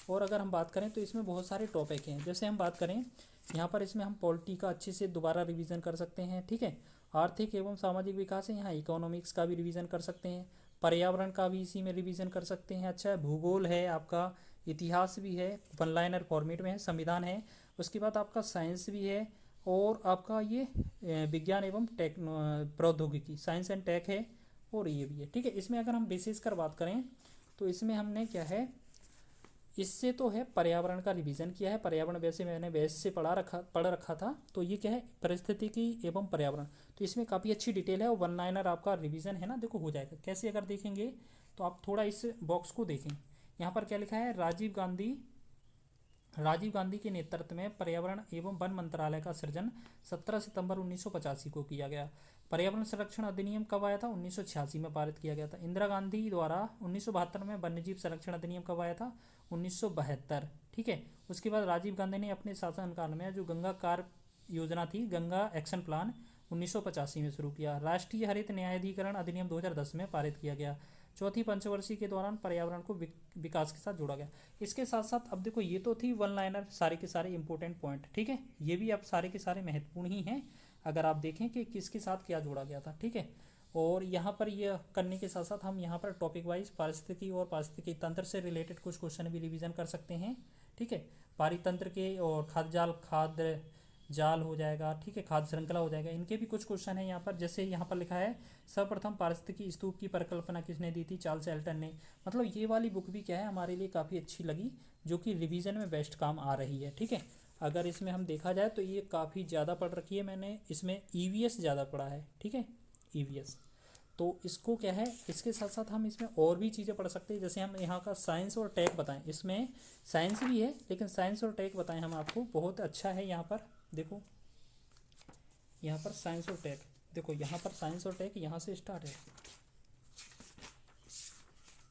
और अगर हम बात करें तो इसमें बहुत सारे टॉपिक हैं। जैसे हम बात करें यहाँ पर, इसमें हम पॉलिटी का अच्छे से दोबारा रिवीजन कर सकते हैं। ठीक है, आर्थिक एवं सामाजिक विकास है, यहाँ इकोनॉमिक्स का भी रिवीजन कर सकते हैं, पर्यावरण का भी इसी में रिवीजन कर सकते हैं। अच्छा है, भूगोल है आपका, इतिहास भी है, वन लाइनर फॉर्मेट में है, संविधान है, उसके बाद आपका साइंस भी है, और आपका ये विज्ञान एवं टेक प्रौद्योगिकी, साइंस एंड टेक है, और ये भी है। ठीक है, इसमें अगर हम बेसिस कर बात करें तो इसमें हमने क्या है, इससे तो है पर्यावरण का रिवीजन किया है। पर्यावरण वैसे मैंने वैसे से पढ़ रखा था, तो ये क्या है, परिस्थितिकी एवं पर्यावरण, तो इसमें काफ़ी अच्छी डिटेल है। और वन लाइनर आपका रिवीजन है ना, देखो हो जाएगा कैसे। अगर देखेंगे तो आप थोड़ा इस बॉक्स को देखें, यहाँ पर क्या लिखा है, राजीव गांधी के नेतृत्व में पर्यावरण एवं वन मंत्रालय का सृजन 17 सितंबर 1985 को किया गया। पर्यावरण संरक्षण अधिनियम कब आया था, 1986 में पारित किया गया था। इंदिरा गांधी द्वारा 1972 में वन्यजीव संरक्षण अधिनियम कब आया था, 1972। ठीक है, उसके बाद राजीव गांधी ने अपने शासनकाल में जो गंगा कार्य योजना थी, गंगा एक्शन प्लान, 1985 में शुरू किया। राष्ट्रीय हरित न्यायाधिकरण अधिनियम 2010 में पारित किया गया। चौथी पंचवर्षीय के दौरान पर्यावरण को विकास के साथ जोड़ा गया। इसके साथ साथ अब देखो, ये तो थी वन लाइनर, सारे के सारे इंपॉर्टेंट पॉइंट। ठीक है, ये भी अब सारे के सारे महत्वपूर्ण ही हैं, अगर आप देखें कि किसके साथ क्या जोड़ा गया था। ठीक है, और यहाँ पर यह करने के साथ साथ हम यहाँ पर टॉपिक वाइज पारिस्थितिकी और पारिस्थितिकी तंत्र से रिलेटेड कुछ क्वेश्चन भी रिवीजन कर सकते हैं। ठीक है, पारितंत्र के और खाद्य जाल हो जाएगा। ठीक है, खाद्य श्रृंखला हो जाएगा, इनके भी कुछ क्वेश्चन है यहाँ पर। जैसे यहाँ पर लिखा है, सर्वप्रथम पारिस्थितिकी स्तूप की परिकल्पना किसने दी थी, चार्ल्स एल्टन ने। मतलब ये वाली बुक भी क्या है, हमारे लिए काफ़ी अच्छी लगी, जो कि रिवीजन में बेस्ट काम आ रही है। ठीक है, अगर इसमें हम देखा जाए तो ये काफ़ी ज़्यादा पढ़ रखी है मैंने, इसमें ईवीएस ज़्यादा पढ़ा है। ठीक है, ईवीएस, तो इसको क्या है, इसके साथ साथ हम इसमें और भी चीज़ें पढ़ सकते हैं। जैसे हम यहाँ का साइंस और टेक बताएं, इसमें साइंस भी है लेकिन साइंस और टेक बताएं हम आपको, बहुत अच्छा है। यहाँ पर देखो, यहाँ पर साइंस और टेक, देखो यहाँ पर साइंस और टेक यहाँ से स्टार्ट है,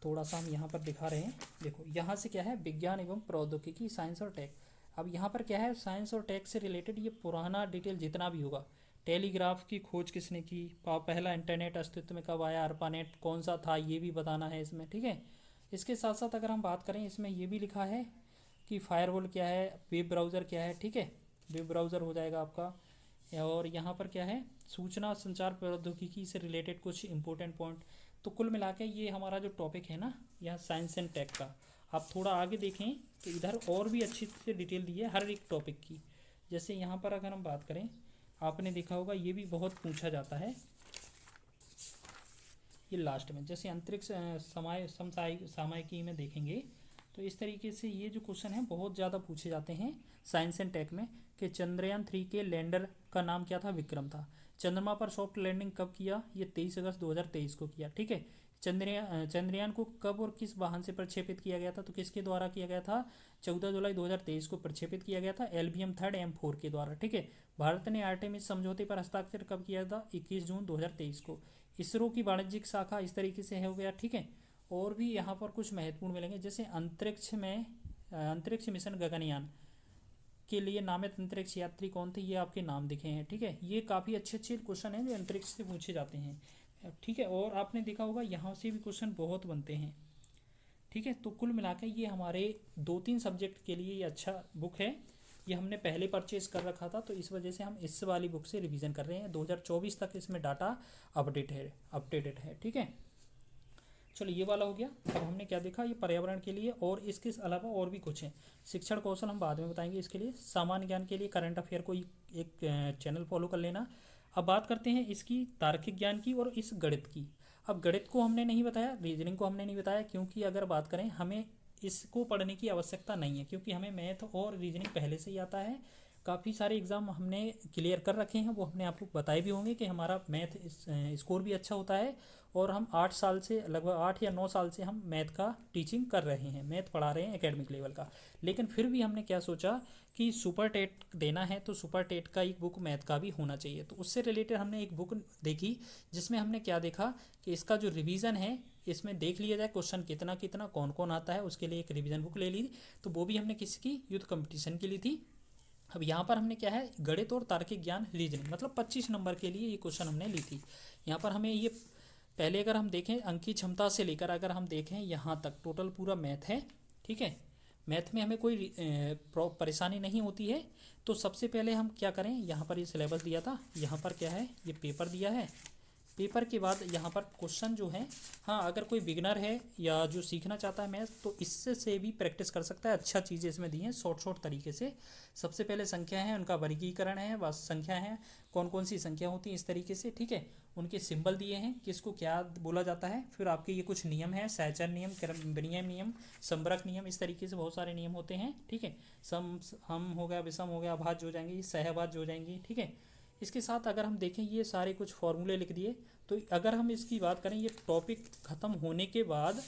थोड़ा सा हम यहाँ पर दिखा रहे हैं। देखो यहाँ से क्या है, विज्ञान एवं प्रौद्योगिकी, साइंस और टेक। अब यहाँ पर क्या है, साइंस और टेक से रिलेटेड ये पुराना डिटेल जितना भी होगा, टेलीग्राफ की खोज किसने की, पहला इंटरनेट अस्तित्व में कब आया, अर्पानेट कौन सा था, ये भी बताना है इसमें। ठीक है, इसके साथ साथ अगर हम बात करें, इसमें ये भी लिखा है कि फायरवॉल क्या है, वेब ब्राउज़र क्या है। ठीक है, वेब ब्राउज़र हो जाएगा आपका। और यहाँ पर क्या है, सूचना संचार प्रौद्योगिकी से रिलेटेड कुछ इंपॉर्टेंट पॉइंट। तो कुल मिला के ये हमारा जो टॉपिक है ना, यह साइंस एंड टेक का, आप थोड़ा आगे देखें तो इधर और भी अच्छी से डिटेल दी है हर एक टॉपिक की। जैसे यहाँ पर अगर हम बात करें, आपने देखा होगा ये भी बहुत पूछा जाता है, ये लास्ट में जैसे अंतरिक्ष सामायिकी में देखेंगे तो इस तरीके से ये जो क्वेश्चन है बहुत ज़्यादा पूछे जाते हैं साइंस एंड टेक में, कि चंद्रयान 3 के लैंडर का नाम क्या था, विक्रम था। चंद्रमा पर सॉफ्ट लैंडिंग कब किया, ये 23 अगस्त 2023 को किया। ठीक है, चंद्रयान को कब और किस वाहन से प्रक्षेपित किया गया था, तो किसके द्वारा किया गया था, 14 जुलाई 2023 को प्रक्षेपित किया गया था, LVM 3rd M4 के द्वारा। ठीक है, भारत ने आर्टेमिस समझौते पर हस्ताक्षर कब किया था, 21 जून 2023 को। इसरो की वाणिज्यिक शाखा इस तरीके से हो गया। ठीक है, और भी यहाँ पर कुछ महत्वपूर्ण मिलेंगे, जैसे अंतरिक्ष मिशन गगनयान के लिए नामित अंतरिक्ष यात्री कौन थे, ये आपके नाम दिखे हैं। ठीक है, ये काफ़ी अच्छे अच्छे क्वेश्चन हैं जो अंतरिक्ष से पूछे जाते हैं। ठीक है, और आपने देखा होगा यहाँ से भी क्वेश्चन बहुत बनते हैं। ठीक है, तो कुल मिलाकर ये हमारे 2-3 सब्जेक्ट के लिए ये अच्छा बुक है। ये हमने पहले परचेज कर रखा था, तो इस वजह से हम इस वाली बुक से रिवीजन कर रहे हैं। 2024 तक इसमें डाटा अपडेटेड है। ठीक है, चलो ये वाला हो गया। अब हमने क्या देखा, ये पर्यावरण के लिए, और इसके अलावा और भी कुछ है। शिक्षण कौशल हम बाद में बताएंगे, इसके लिए सामान्य ज्ञान के लिए करंट अफेयर को एक चैनल फॉलो कर लेना। अब बात करते हैं इसकी तार्किक ज्ञान की और इस गणित की। अब गणित को हमने नहीं बताया, रीजनिंग को हमने नहीं बताया, क्योंकि अगर बात करें हमें इसको पढ़ने की आवश्यकता नहीं है, क्योंकि हमें मैथ और रीजनिंग पहले से ही आता है। काफ़ी सारे एग्ज़ाम हमने क्लियर कर रखे हैं, वो हमने आपको बताए भी होंगे कि हमारा मैथ स्कोर भी अच्छा होता है। और हम 8 साल से, लगभग 8 या 9 साल से हम मैथ का टीचिंग कर रहे हैं, मैथ पढ़ा रहे हैं एकेडमिक लेवल का। लेकिन फिर भी हमने क्या सोचा कि सुपर टेट देना है तो सुपर टेट का एक बुक मैथ का भी होना चाहिए। तो उससे रिलेटेड हमने एक बुक देखी, जिसमें हमने क्या देखा कि इसका जो रिवीजन है इसमें देख लिया जाए क्वेश्चन कितना कितना कौन कौन आता है, उसके लिए एक रिवीजन बुक ले ली। तो वो भी हमने किसकी, यूथ कंपटीशन की ली थी। अब यहाँ पर हमने क्या है, गणित और तार्किक ज्ञान रीजनिंग, मतलब 25 नंबर के लिए ये क्वेश्चन हमने ली थी। यहाँ पर हमें ये पहले अगर हम देखें अंक की क्षमता से लेकर अगर हम देखें यहाँ तक टोटल पूरा मैथ है, ठीक है। मैथ में हमें कोई परेशानी नहीं होती है। तो सबसे पहले हम क्या करें, यहाँ पर ये सिलेबस दिया था, यहाँ पर क्या है, ये पेपर दिया है। पेपर के बाद यहाँ पर क्वेश्चन जो है, हाँ अगर कोई बिगनर है या जो सीखना चाहता है मैथ तो इससे से भी प्रैक्टिस कर सकता है। अच्छा चीज़ें इसमें दी हैं शॉर्ट तरीके से। सबसे पहले संख्या है, उनका वर्गीकरण है, बस संख्या है कौन कौन सी संख्या होती है इस तरीके से, ठीक है। उनके सिंबल दिए हैं, किसको क्या बोला जाता है। फिर आपके ये कुछ नियम है, सहचर नियम, क्रमनियम नियम, संबरक नियम, इस तरीके से बहुत सारे नियम होते हैं, ठीक है। सम हम हो गया, विषम हो गया, भाज्य हो जाएंगे, सहभाज्य हो जाएंगी, ठीक है। इसके साथ अगर हम देखें ये सारे कुछ फॉर्मूले लिख दिए। तो अगर हम इसकी बात करें, ये टॉपिक ख़त्म होने के बाद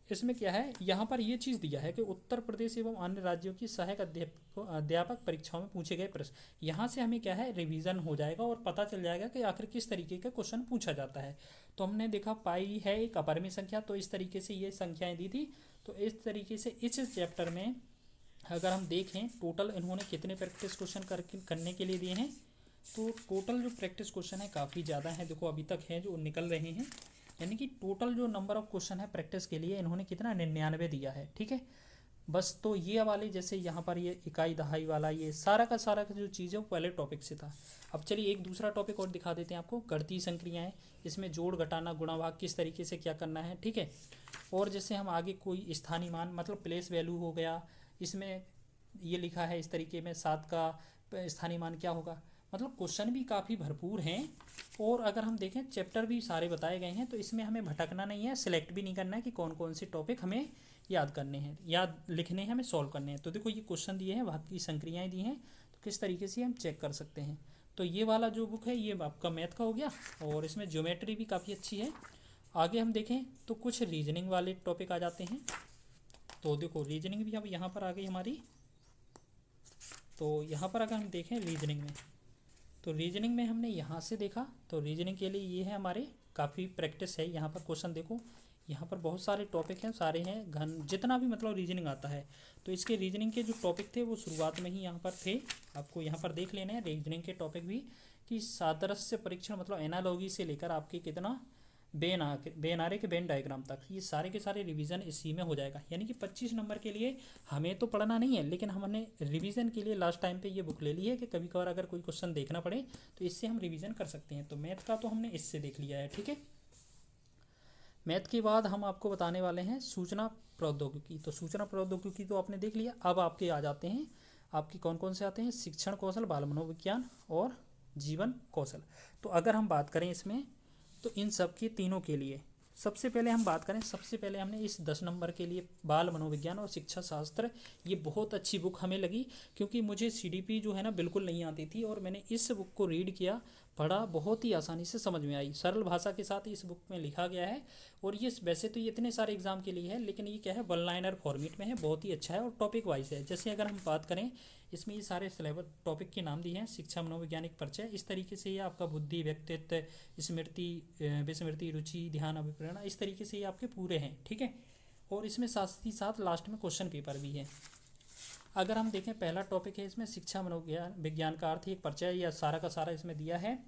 इसमें क्या है, यहाँ पर ये चीज़ दिया है कि उत्तर प्रदेश एवं अन्य राज्यों की सहायक अध्यापक परीक्षाओं में पूछे गए प्रश्न, यहाँ से हमें क्या है रिवीजन हो जाएगा और पता चल जाएगा कि आखिर किस तरीके का क्वेश्चन पूछा जाता है। तो हमने देखा पाई है एक अपरिमेय संख्या, तो इस तरीके से ये संख्याएं दी थी। तो इस तरीके से इस चैप्टर में अगर हम देखें टोटल इन्होंने कितने प्रैक्टिस क्वेश्चन करने के लिए दिए हैं, तो टोटल जो प्रैक्टिस क्वेश्चन है काफ़ी ज़्यादा है। देखो अभी तक है जो निकल रहे हैं, यानी कि टोटल जो नंबर ऑफ क्वेश्चन है प्रैक्टिस के लिए इन्होंने कितना 99 दिया है, ठीक है। बस तो ये वाले जैसे यहाँ पर ये इकाई दहाई वाला ये सारा का जो चीज़ है वो पहले टॉपिक से था। अब चलिए एक दूसरा टॉपिक और दिखा देते हैं आपको, गणितीय संक्रियाएँ। इसमें जोड़ घटाना गुणा भाग किस तरीके से क्या करना है, ठीक है। और जैसे हम आगे कोई स्थानीय मान मतलब प्लेस वैल्यू हो गया, इसमें ये लिखा है इस तरीके में 7 का स्थानीय मान क्या होगा। मतलब क्वेश्चन भी काफ़ी भरपूर हैं। और अगर हम देखें चैप्टर भी सारे बताए गए हैं, तो इसमें हमें भटकना नहीं है, सिलेक्ट भी नहीं करना है कि कौन कौन से टॉपिक हमें याद करने हैं, याद लिखने हैं, हमें सॉल्व करने हैं। तो देखो ये क्वेश्चन दिए हैं, भाग की संक्रियाएँ दी हैं, तो किस तरीके से हम चेक कर सकते हैं। तो ये वाला जो बुक है ये आपका मैथ का हो गया, और इसमें ज्योमेट्री भी काफ़ी अच्छी है। आगे हम देखें तो कुछ रीजनिंग वाले टॉपिक आ जाते हैं। तो देखो रीजनिंग भी अब यहाँ पर आ गई हमारी। तो यहाँ पर अगर हम देखें रीजनिंग में, तो रीजनिंग में हमने यहाँ से देखा, तो रीजनिंग के लिए ये है हमारे काफ़ी प्रैक्टिस है। यहाँ पर क्वेश्चन देखो, यहाँ पर बहुत सारे टॉपिक हैं, सारे हैं घन जितना भी मतलब रीजनिंग आता है। तो इसके रीजनिंग के जो टॉपिक थे वो शुरुआत में ही यहाँ पर थे, आपको यहाँ पर देख लेने हैं रीजनिंग के टॉपिक भी, कि सादृश्य परीक्षण मतलब एनालॉगी से लेकर आपके कितना बेन आरे के बेन डायग्राम तक, ये सारे के सारे रिवीजन इसी में हो जाएगा। यानी कि 25 नंबर के लिए हमें तो पढ़ना नहीं है, लेकिन हमने रिवीजन के लिए लास्ट टाइम पे ये बुक ले ली है कि कभी कभार अगर कोई क्वेश्चन देखना पड़े तो इससे हम रिवीजन कर सकते हैं। तो मैथ का तो हमने इससे देख लिया है, ठीक है। मैथ के बाद हम आपको बताने वाले हैं सूचना प्रौद्योगिकी। तो सूचना प्रौद्योगिकी तो आपने देख लिया। अब आपके आ जाते हैं, आपकी कौन कौन से आते हैं, शिक्षण कौशल, बाल मनोविज्ञान और जीवन कौशल। तो अगर हम बात करें इसमें, तो इन सब के तीनों के लिए सबसे पहले हम बात करें, सबसे पहले हमने इस 10 नंबर के लिए बाल मनोविज्ञान और शिक्षा शास्त्र, ये बहुत अच्छी बुक हमें लगी, क्योंकि मुझे सीडीपी जो है ना बिल्कुल नहीं आती थी, और मैंने इस बुक को रीड किया, पढ़ा, बहुत ही आसानी से समझ में आई, सरल भाषा के साथ इस बुक में लिखा गया है। और ये वैसे तो ये इतने सारे एग्जाम के लिए है, लेकिन ये क्या है वन लाइनर फॉर्मेट में है, बहुत ही अच्छा है और टॉपिक वाइज है। जैसे अगर हम बात करें इसमें ये सारे सिलेबस टॉपिक के नाम दिए हैं, शिक्षा मनोवैज्ञानिक परिचय, इस तरीके से ये आपका बुद्धि, व्यक्तित्व, स्मृति, विस्मृति, रुचि, ध्यान, अभिप्रेरणा, इस तरीके से ये आपके पूरे हैं, ठीक है। और इसमें साथ ही साथ लास्ट में क्वेश्चन पेपर भी है। अगर हम देखें पहला टॉपिक है इसमें शिक्षा मनोविज्ञान विज्ञान का अर्थ, एक परिचय, या सारा का सारा इसमें दिया है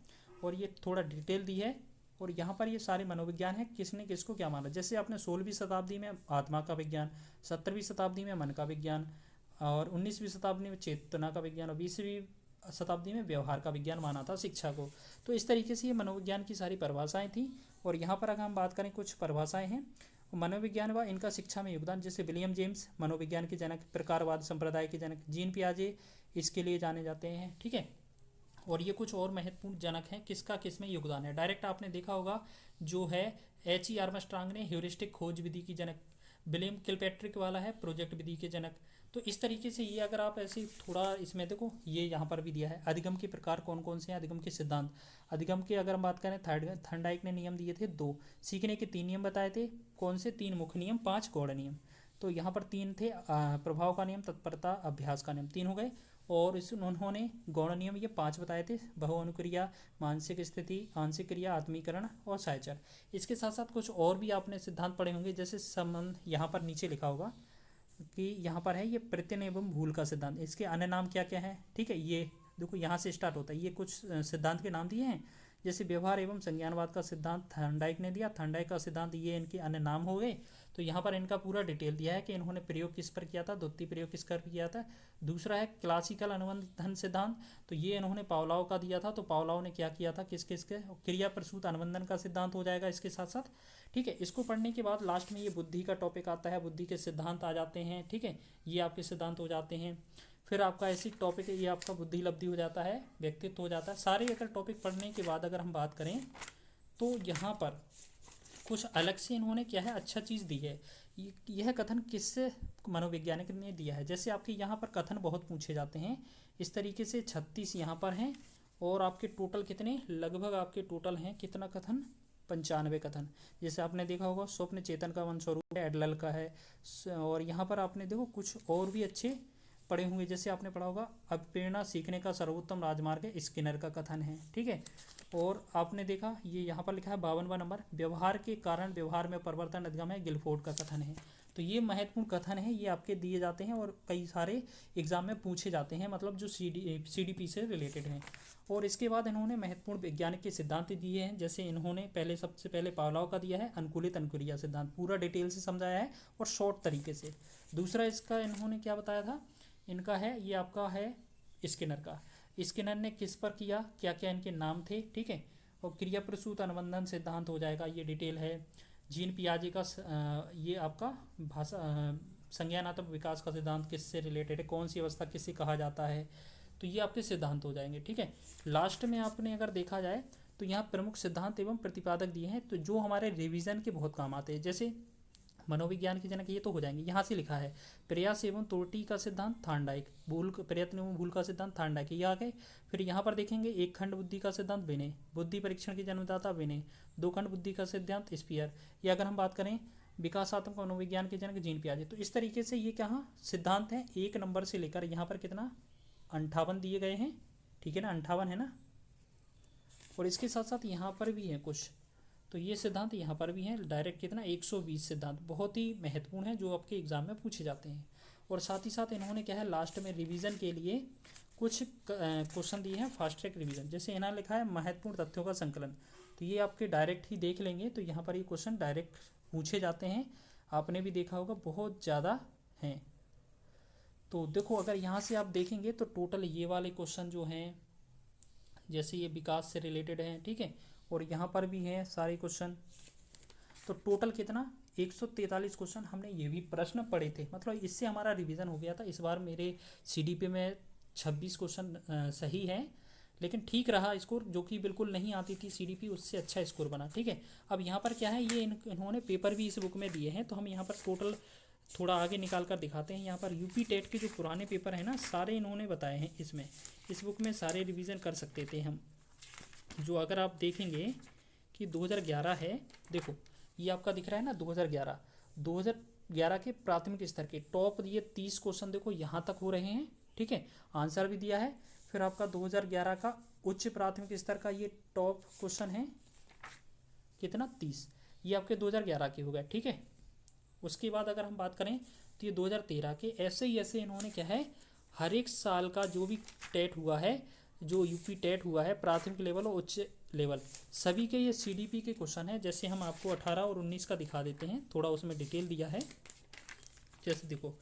और ये थोड़ा डिटेल दी है। और यहाँ पर ये सारे मनोविज्ञान है, किसने किसको क्या माना। जैसे आपने 16वीं शताब्दी में आत्मा का विज्ञान, 17वीं शताब्दी में मन का विज्ञान, और 19वीं शताब्दी में चेतना का विज्ञान, और 20वीं शताब्दी में व्यवहार का विज्ञान माना था शिक्षा को। तो इस तरीके से ये मनोविज्ञान की सारी परिभाषाएं थी। और यहाँ पर अगर हम बात करें कुछ परिभाषाएं हैं मनोविज्ञान व इनका शिक्षा में योगदान, जैसे विलियम जेम्स मनोविज्ञान के जनक, प्रकारवाद संप्रदाय के जनक, जीन पियाजे इसके लिए जाने जाते हैं, ठीक है। और ये कुछ और महत्वपूर्ण जनक हैं, किसका किसमें योगदान है। डायरेक्ट आपने देखा होगा जो है H.E. आर्मस्ट्रांग ने ह्यूरिस्टिक खोज विधि की जनक, विलियम किलपैट्रिक वाला है प्रोजेक्ट विधि के जनक। तो इस तरीके से ये अगर आप ऐसे थोड़ा इसमें देखो, ये यहाँ पर भी दिया है अधिगम के प्रकार कौन कौन से हैं, अधिगम के सिद्धांत। अधिगम के अगर हम बात करें थर्नडाइक ने नियम दिए थे 2, सीखने के 3 नियम बताए थे, कौन से 3 मुख्य नियम, 5 गौड़ नियम। तो यहाँ पर 3 थे, प्रभाव का नियम, तत्परता, अभ्यास का नियम, 3 हो गए। और इस उन्होंने गौण नियम ये 5 बताए थे, बहुअनुक्रिया, मानसिक स्थिति, आंशिक क्रिया, आत्मीकरण और साहचर्य। इसके साथ साथ कुछ और भी आपने सिद्धांत पढ़े होंगे, जैसे संबंध, यहाँ पर नीचे लिखा होगा कि यहाँ पर है ये प्रत्यय एवं भूल का सिद्धांत, इसके अन्य नाम क्या क्या है, ठीक है। ये देखो यहाँ से स्टार्ट होता है, ये कुछ सिद्धांत के नाम दिए हैं, जैसे व्यवहार एवं संज्ञानवाद का सिद्धांत थर्नडाइक ने दिया, थर्नडाइक का सिद्धांत, ये इनके अन्य नाम हो गए। तो यहाँ पर इनका पूरा डिटेल दिया है कि इन्होंने प्रयोग किस पर किया था, द्वितीय प्रयोग किस पर किया था। दूसरा है क्लासिकल अनुबंधन सिद्धांत, तो ये इन्होंने पावलाव का दिया था, तो पावलाव ने क्या किया था, किस किसके क्रिया प्रसूत अनुबंधन का सिद्धांत हो जाएगा इसके साथ साथ, ठीक है। इसको पढ़ने के बाद लास्ट में ये बुद्धि का टॉपिक आता है, बुद्धि के सिद्धांत आ जाते हैं, ठीक है, ये आपके सिद्धांत हो जाते हैं। फिर आपका ऐसी टॉपिक है, ये आपका बुद्धि लब्धि हो जाता है, व्यक्तित्व हो जाता है। सारे अगर टॉपिक पढ़ने के बाद अगर हम बात करें तो यहाँ पर कुछ अलग से इन्होंने क्या है अच्छा चीज़ दी है। यह कथन किस मनोवैज्ञानिक ने दिया है, जैसे आपके यहाँ पर कथन बहुत पूछे जाते हैं इस तरीके से, 36 यहाँ पर हैं और आपके टोटल कितने, लगभग आपके टोटल हैं कितना कथन, 95 कथन। जैसे आपने देखा होगा स्वप्न चेतन का मन स्वरूप है, एडलल का है, और यहाँ पर आपने देखो कुछ और भी अच्छे पढ़े होंगे, जैसे आपने पढ़ा होगा अप्रेरणा सीखने का सर्वोत्तम राजमार्ग है, स्किनर का कथन है, ठीक है। और आपने देखा ये यहाँ पर लिखा है 52वां नंबर, व्यवहार के कारण व्यवहार में परिवर्तन अधिगम है, गिलफोर्ड का कथन है। तो ये महत्वपूर्ण कथन है, ये आपके दिए जाते हैं और कई सारे एग्जाम में पूछे जाते हैं, मतलब जो CDP से रिलेटेड हैं। और इसके बाद इन्होंने महत्वपूर्ण वैज्ञानिक के सिद्धांत दिए हैं, जैसे इन्होंने पहले सबसे पहले पावलाव का दिया है अनुकूलित अनुक्रिया सिद्धांत, पूरा डिटेल से समझाया है और शॉर्ट तरीके से। दूसरा इसका इन्होंने क्या बताया था, इनका है ये आपका है स्किनर का, स्किनर ने किस पर किया, क्या क्या इनके नाम थे, ठीक है। और क्रिया प्रसूत अनुबंधन सिद्धांत हो जाएगा, ये डिटेल है। जीन पियाजे का ये आपका भाषा संज्ञानात्मक विकास का सिद्धांत किससे रिलेटेड है, कौन सी अवस्था किससे कहा जाता है, तो ये आपके सिद्धांत हो जाएंगे, ठीक है। लास्ट में आपने अगर देखा जाए तो यहाँ प्रमुख सिद्धांत एवं प्रतिपादक दिए हैं, तो जो हमारे रिवीजन के बहुत काम आते हैं, जैसे मनोविज्ञान के जनक ये तो हो जाएंगे। यहाँ से लिखा है प्रयास एवं त्रुटि का सिद्धांत थार्नडाइक, भूल प्रयत्न एवं भूल का सिद्धांत थार्नडाइक, ये आ गए। फिर यहाँ पर देखेंगे एक खंड बुद्धि का सिद्धांत विनय, बुद्धि परीक्षण के जन्मदाता विनय, दो खंड बुद्धि का सिद्धांत स्पियर, या अगर हम बात करें विकासात्मक मनोविज्ञान के जनक जीन पियाजे। तो इस तरीके से ये क्या सिद्धांत हैं, 1 नंबर से लेकर यहाँ पर कितना 58 दिए गए हैं, ठीक है ना, 58 है ना। और इसके साथ साथ यहाँ पर भी हैं कुछ, तो ये सिद्धांत यहाँ पर भी हैं, डायरेक्ट कितना 120 सिद्धांत, बहुत ही महत्वपूर्ण है जो आपके एग्जाम में पूछे जाते हैं। और साथ ही साथ इन्होंने क्या है लास्ट में रिवीजन के लिए कुछ क्वेश्चन दिए हैं, फास्ट ट्रैक रिवीजन, जैसे इन्होंने लिखा है महत्वपूर्ण तथ्यों का संकलन, तो ये आपके डायरेक्ट ही देख लेंगे, तो यहाँ पर ये क्वेश्चन डायरेक्ट पूछे जाते हैं, आपने भी देखा होगा बहुत ज़्यादा हैं। तो देखो अगर यहाँ से आप देखेंगे तो टोटल ये वाले क्वेश्चन जो हैं, जैसे ये विकास से रिलेटेड हैं, ठीक है, और यहाँ पर भी हैं सारे क्वेश्चन, तो टोटल कितना 143 क्वेश्चन हमने ये भी प्रश्न पढ़े थे, मतलब इससे हमारा रिवीजन हो गया था। इस बार मेरे CDP में 26 क्वेश्चन सही हैं, लेकिन ठीक रहा स्कोर, जो कि बिल्कुल नहीं आती थी CDP, उससे अच्छा स्कोर बना, ठीक है। अब यहाँ पर क्या है, ये इन्होंने पेपर भी इस बुक में दिए हैं, तो हम यहाँ पर टोटल थोड़ा आगे निकाल कर दिखाते हैं। यहाँ पर UP टेट के जो पुराने पेपर हैं ना, सारे इन्होंने बताए हैं इसमें, इस बुक में सारे रिवीजन कर सकते थे हम। जो अगर आप देखेंगे कि 2011 है, देखो ये आपका दिख रहा है ना 2011 के प्राथमिक स्तर के टॉप ये 30 क्वेश्चन देखो यहाँ तक हो रहे हैं, ठीक है, आंसर भी दिया है। फिर आपका 2011 का उच्च प्राथमिक स्तर का ये टॉप क्वेश्चन है कितना 30, ये आपके 2011 के हो गए, ठीक है। उसके बाद अगर हम बात करें तो ये 2013 के, ऐसे ही ऐसे इन्होंने क्या है हर एक साल का जो भी टेट हुआ है, जो UP टेट हुआ है प्राथमिक लेवल और उच्च लेवल, सभी के ये CDP के क्वेश्चन है। जैसे हम आपको 18 और 19 का दिखा देते हैं, थोड़ा उसमें डिटेल दिया है। जैसे देखो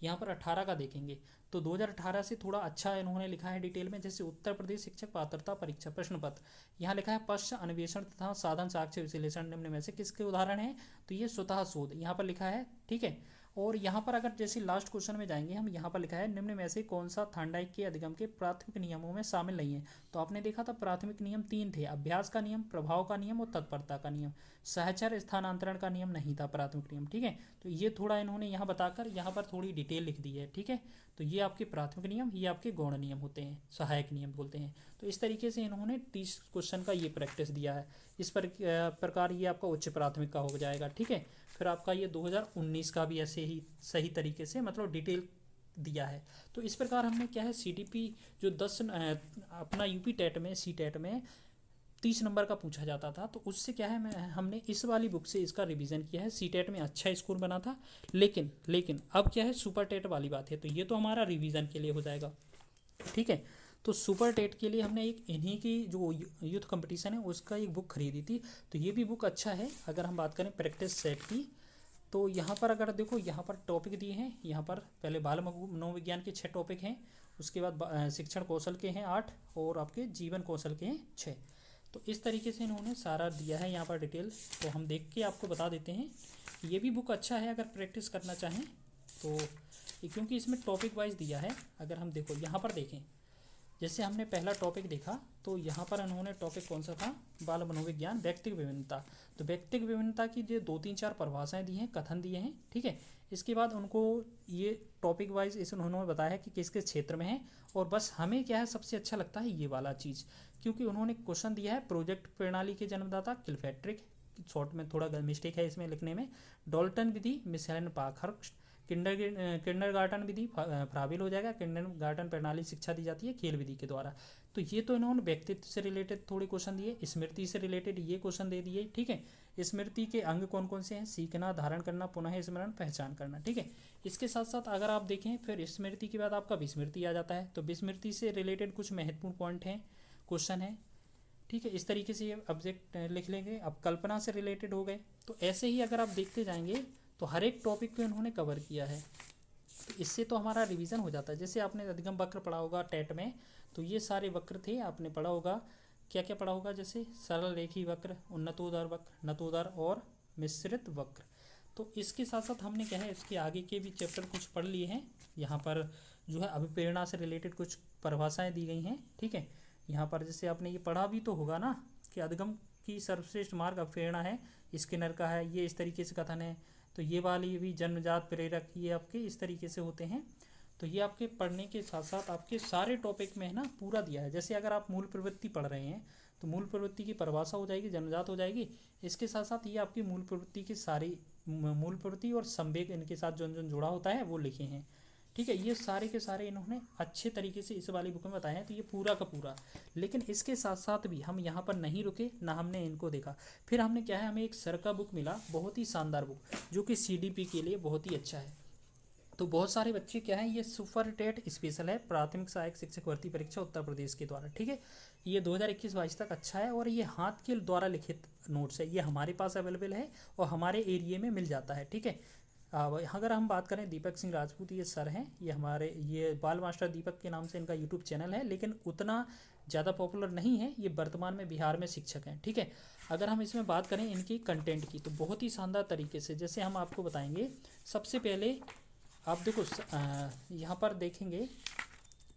यहाँ पर 18 का देखेंगे तो 2018 से थोड़ा अच्छा इन्होंने लिखा है डिटेल में, जैसे उत्तर प्रदेश शिक्षक पात्रता परीक्षा प्रश्न पत्र, यहाँ लिखा है पश्च अन्वेषण तथा साधन साक्ष्य विश्लेषण निम्न में से किसके उदाहरण है, तो ये स्वतः शोध यहाँ पर लिखा है, ठीक है। और यहाँ पर अगर जैसे लास्ट क्वेश्चन में जाएंगे हम, यहाँ पर लिखा है निम्न में से कौन सा थार्नडाइक के अधिगम के प्राथमिक नियमों में शामिल नहीं है। तो आपने देखा था प्राथमिक नियम 3 थे, अभ्यास का नियम, प्रभाव का नियम और तत्परता का नियम, सहचर स्थानांतरण का नियम नहीं था प्राथमिक नियम, ठीक है। तो ये थोड़ा इन्होंने यहाँ बताकर यहाँ पर थोड़ी डिटेल लिख दी है, ठीक है। तो ये आपके प्राथमिक नियम, ये आपके गौण नियम होते हैं, सहायक नियम बोलते हैं। तो इस तरीके से इन्होंने 30 क्वेश्चन का ये प्रैक्टिस दिया है। इस प्रकार ये आपका उच्च प्राथमिक का हो जाएगा, ठीक है। फिर आपका ये 2019 का भी ऐसे ही सही तरीके से मतलब डिटेल दिया है। तो इस प्रकार हमने क्या है CDP जो 10 अपना यूपी टेट में सी टेट में 30 नंबर का पूछा जाता था, तो उससे क्या है हमने इस वाली बुक से इसका रिवीजन किया है। सी टेट में अच्छा स्कोर बना था, लेकिन अब क्या है सुपर टेट वाली बात है, तो ये तो हमारा रिवीजन के लिए हो जाएगा, ठीक है। तो सुपर टेट के लिए हमने एक इन्हीं की जो यूथ कंपटीशन है उसका एक बुक खरीदी थी। तो ये भी बुक अच्छा है। अगर हम बात करें प्रैक्टिस सेट की, तो यहाँ पर अगर देखो यहाँ पर टॉपिक दिए हैं, यहाँ पर पहले बाल मनोविज्ञान के 6 टॉपिक हैं, उसके बाद शिक्षण कौशल के हैं 8 और आपके जीवन कौशल के हैं 6। तो इस तरीके से इन्होंने सारा दिया है यहाँ पर डिटेल। तो हम देख के आपको बता देते हैं, ये भी बुक अच्छा है अगर प्रैक्टिस करना चाहें तो, क्योंकि इसमें टॉपिक वाइज दिया है। अगर हम देखो यहाँ पर देखें, जैसे हमने पहला टॉपिक देखा तो यहाँ पर उन्होंने टॉपिक कौन सा था, बाल मनोविज्ञान व्यक्तिगत विभिन्नता। तो व्यक्तिगत विभिन्नता की जो 2-3-4 परिभाषाएं दी हैं, कथन दिए हैं, ठीक है। इसके बाद उनको ये टॉपिक वाइज इस उन्होंने बताया है कि किस किस क्षेत्र में है। और बस हमें क्या है सबसे अच्छा लगता है ये वाला चीज़, क्योंकि उन्होंने क्वेश्चन दिया है प्रोजेक्ट प्रणाली के जन्मदाता किलपैट्रिक, शॉर्ट में थोड़ा मिस्टेक है इसमें लिखने में, डॉल्टन विधि मिशेलन पाखर्स्ट, किंडरगार्टन विधि फ्राबिल हो जाएगा, किंडरगार्टन प्रणाली शिक्षा दी जाती है खेल विधि के द्वारा। तो ये तो इन्होंने व्यक्तित्व से रिलेटेड थोड़े क्वेश्चन दिए, स्मृति से रिलेटेड ये क्वेश्चन दे दिए, ठीक है। स्मृति के अंग कौन कौन से हैं, सीखना, धारण करना, पुनः स्मरण, पहचान करना, ठीक है। इसके साथ साथ अगर आप देखें फिर स्मृति के बाद आपका विस्मृति आ जाता है। तो विस्मृति से रिलेटेड कुछ महत्वपूर्ण पॉइंट हैं, क्वेश्चन है, ठीक है। इस तरीके से ये ऑब्जेक्ट लिख लेंगे। अब कल्पना से रिलेटेड हो गए। तो ऐसे ही अगर आप देखते जाएंगे तो हर एक टॉपिक पे उन्होंने कवर किया है। तो इससे तो हमारा रिवीजन हो जाता है। जैसे आपने अधिगम वक्र पढ़ा होगा टेट में, तो ये सारे वक्र थे, आपने पढ़ा होगा, क्या क्या पढ़ा होगा, जैसे सरल रेखी वक्र, उन्नतोदर वक्र, नतोदर और मिश्रित वक्र। तो इसके साथ साथ हमने क्या है इसके आगे के भी चैप्टर कुछ पढ़ लिए हैं। यहाँ पर जो है अभिप्रेरणा से रिलेटेड कुछ परिभाषाएँ दी गई हैं, ठीक है। यहाँ पर जैसे आपने ये पढ़ा भी तो होगा ना कि अधिगम की सर्वश्रेष्ठ मार्ग अभिप्रेरणा है, स्किनर का है, ये इस तरीके से कथन है। तो ये वाली भी जन्मजात प्रेरक, ये आपके इस तरीके से होते हैं। तो ये आपके पढ़ने के साथ साथ आपके सारे टॉपिक में है ना पूरा दिया है। जैसे अगर आप मूल प्रवृत्ति पढ़ रहे हैं तो मूल प्रवृत्ति की परिभाषा हो जाएगी, जन्मजात हो जाएगी। इसके साथ साथ ये आपकी मूल प्रवृत्ति की सारी मूल प्रवृत्ति और संवेग इनके साथ जो जो जुड़ा होता है वो लिखे हैं, ठीक है। ये सारे के सारे इन्होंने अच्छे तरीके से इस वाली बुक में बताए हैं। तो ये पूरा का पूरा, लेकिन इसके साथ साथ भी हम यहाँ पर नहीं रुके ना, हमने इनको देखा। फिर हमने क्या है, हमें एक सर का बुक मिला, बहुत ही शानदार बुक, जो कि CDP के लिए बहुत ही अच्छा है। तो बहुत सारे बच्चे क्या है, ये सुपर टेट स्पेशल है, प्राथमिक सहायक शिक्षक भर्ती परीक्षा उत्तर प्रदेश के द्वारा, ठीक है। ये 2021-22 तक अच्छा है और ये हाथ के द्वारा लिखित नोट्स है, ये हमारे पास अवेलेबल है और हमारे एरिए में मिल जाता है, ठीक है। अगर हम बात करें दीपक सिंह राजपूत, ये सर हैं, ये बाल मास्टर दीपक के नाम से इनका यूट्यूब चैनल है, लेकिन उतना ज़्यादा पॉपुलर नहीं है। ये वर्तमान में बिहार में शिक्षक हैं, ठीक है। अगर हम इसमें बात करें इनकी कंटेंट की, तो बहुत ही शानदार तरीके से, जैसे हम आपको बताएंगे, सबसे पहले आप देखो यहाँ पर देखेंगे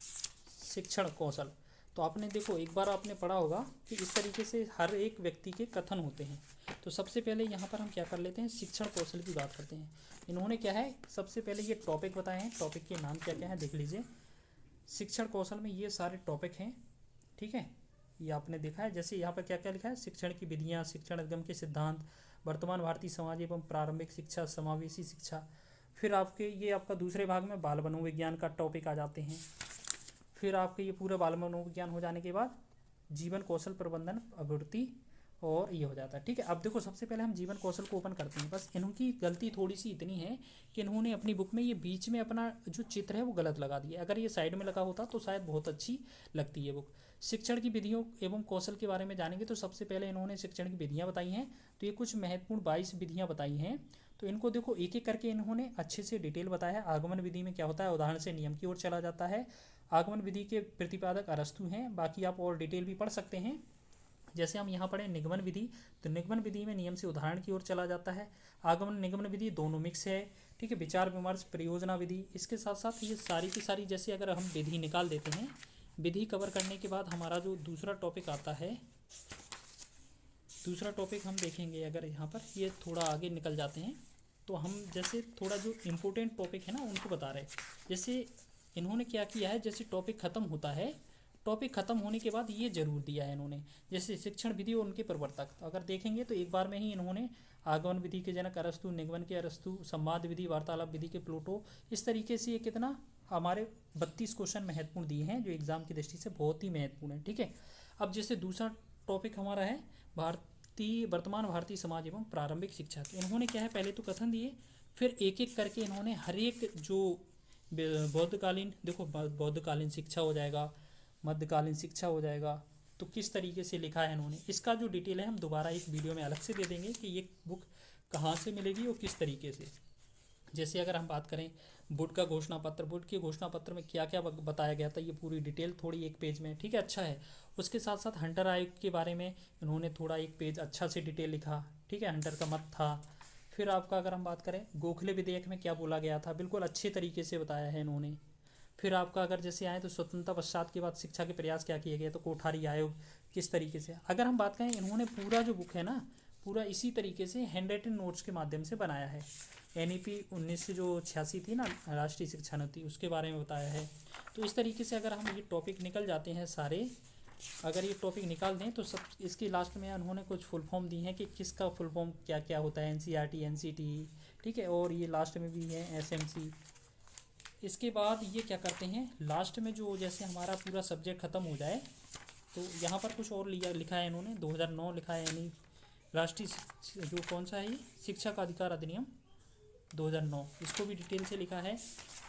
शिक्षण कौशल। तो आपने देखो एक बार आपने पढ़ा होगा कि इस तरीके से हर एक व्यक्ति के कथन होते हैं। तो सबसे पहले यहाँ पर हम क्या कर लेते हैं, शिक्षण कौशल की बात करते हैं। इन्होंने क्या है, सबसे पहले ये टॉपिक बताए हैं, टॉपिक के नाम क्या क्या है देख लीजिए। शिक्षण कौशल में ये सारे टॉपिक हैं, ठीक है। ये आपने देखा है, जैसे यहाँ पर क्या क्या लिखा है, शिक्षण की विधियाँ, शिक्षण अधिगम के सिद्धांत, वर्तमान भारतीय समाज एवं प्रारंभिक शिक्षा, समावेशी शिक्षा। फिर आपके ये आपका दूसरे भाग में बाल मनोविज्ञान का टॉपिक आ जाते हैं। फिर आपके ये पूरा बाल मनोविज्ञान हो जाने के बाद जीवन कौशल प्रबंधन, अभिवृत्ति, और ये हो जाता है, ठीक है। अब देखो सबसे पहले हम जीवन कौशल को ओपन करते हैं। बस इनकी गलती थोड़ी सी इतनी है कि इन्होंने अपनी बुक में ये बीच में अपना जो चित्र है वो गलत लगा दिया। अगर ये साइड में लगा होता तो शायद बहुत अच्छी लगती है बुक। शिक्षण की विधियों एवं कौशल के बारे में जानेंगे तो सबसे पहले इन्होंने शिक्षण की विधियाँ बताई हैं। तो ये कुछ महत्वपूर्ण 22 विधियाँ बताई हैं। तो इनको देखो एक एक करके इन्होंने अच्छे से डिटेल बताया है। आगमन विधि में क्या होता है, उदाहरण से नियम की ओर चला जाता है। आगमन विधि के प्रतिपादक अरस्तु हैं, बाकी आप और डिटेल भी पढ़ सकते हैं। जैसे हम यहाँ पढ़े निगमन विधि, तो निगमन विधि में नियम से उदाहरण की ओर चला जाता है। आगमन निगमन विधि दोनों मिक्स है, ठीक है। विचार विमर्श, परियोजना विधि, इसके साथ साथ ये सारी की सारी, जैसे अगर हम विधि निकाल देते हैं, विधि कवर करने के बाद हमारा जो दूसरा टॉपिक आता है, दूसरा टॉपिक हम देखेंगे। अगर यहाँ पर ये थोड़ा आगे निकल जाते हैं तो हम जैसे थोड़ा जो इम्पोर्टेंट टॉपिक है ना उनको बता रहे हैं। जैसे इन्होंने क्या किया है, जैसे टॉपिक ख़त्म होता है, टॉपिक ख़त्म होने के बाद ये जरूर दिया है इन्होंने, जैसे शिक्षण विधि और उनके प्रवर्तक। तो अगर देखेंगे तो एक बार में ही इन्होंने आगमन विधि के जनक अरस्तु, निगमन के अरस्तु, संवाद विधि, वार्तालाप विधि के प्लूटो, इस तरीके से ये कितना हमारे 32 क्वेश्चन महत्वपूर्ण दिए हैं जो एग्जाम की दृष्टि से बहुत ही महत्वपूर्ण है। ठीक है, अब जैसे दूसरा टॉपिक हमारा है वर्तमान भारतीय समाज एवं प्रारंभिक शिक्षा। तो इन्होंने क्या है, पहले तो कथन दिए, फिर एक एक करके इन्होंने हर एक जो बौद्धकालीन, देखो बौद्धकालीन शिक्षा हो जाएगा, मध्यकालीन शिक्षा हो जाएगा, तो किस तरीके से लिखा है इन्होंने, इसका जो डिटेल है हम दोबारा एक वीडियो में अलग से दे देंगे कि ये बुक कहाँ से मिलेगी और किस तरीके से। जैसे अगर हम बात करें बुड का घोषणा पत्र, बुड के घोषणा पत्र में क्या क्या बताया गया था, ये पूरी डिटेल थोड़ी एक पेज में, ठीक है, अच्छा है। उसके साथ साथ हंटर आयोग के बारे में इन्होंने थोड़ा एक पेज अच्छा से डिटेल लिखा, ठीक है, हंटर का मत था। फिर आपका अगर हम बात करें गोखले विधेयक में क्या बोला गया था, बिल्कुल अच्छे तरीके से बताया है इन्होंने। फिर आपका अगर जैसे आए तो स्वतंत्रता पश्चात के बाद शिक्षा के प्रयास क्या किए गए, तो कोठारी आयोग किस तरीके से। अगर हम बात करें इन्होंने पूरा जो बुक है ना, पूरा इसी तरीके से हैंड राइटन नोट्स के माध्यम से बनाया है। NEP 1986 थी ना, राष्ट्रीय शिक्षा नीति, उसके बारे में बताया है। तो इस तरीके से अगर हम ये टॉपिक निकल जाते हैं सारे, अगर ये टॉपिक निकाल दें तो सब इसके लास्ट में उन्होंने कुछ फुल फॉर्म दी हैं कि किसका फुल फॉर्म क्या क्या होता है, NCERT NCT, ठीक है, और ये लास्ट में भी है SMC। इसके बाद ये क्या करते हैं लास्ट में, जो जैसे हमारा पूरा सब्जेक्ट ख़त्म हो जाए तो यहाँ पर कुछ और लिखा है इन्होंने, 2009 लिखा है, यानी राष्ट्रीय जो कौन सा है ये शिक्षा का अधिकार अधिनियम 2009, इसको भी डिटेल से लिखा है।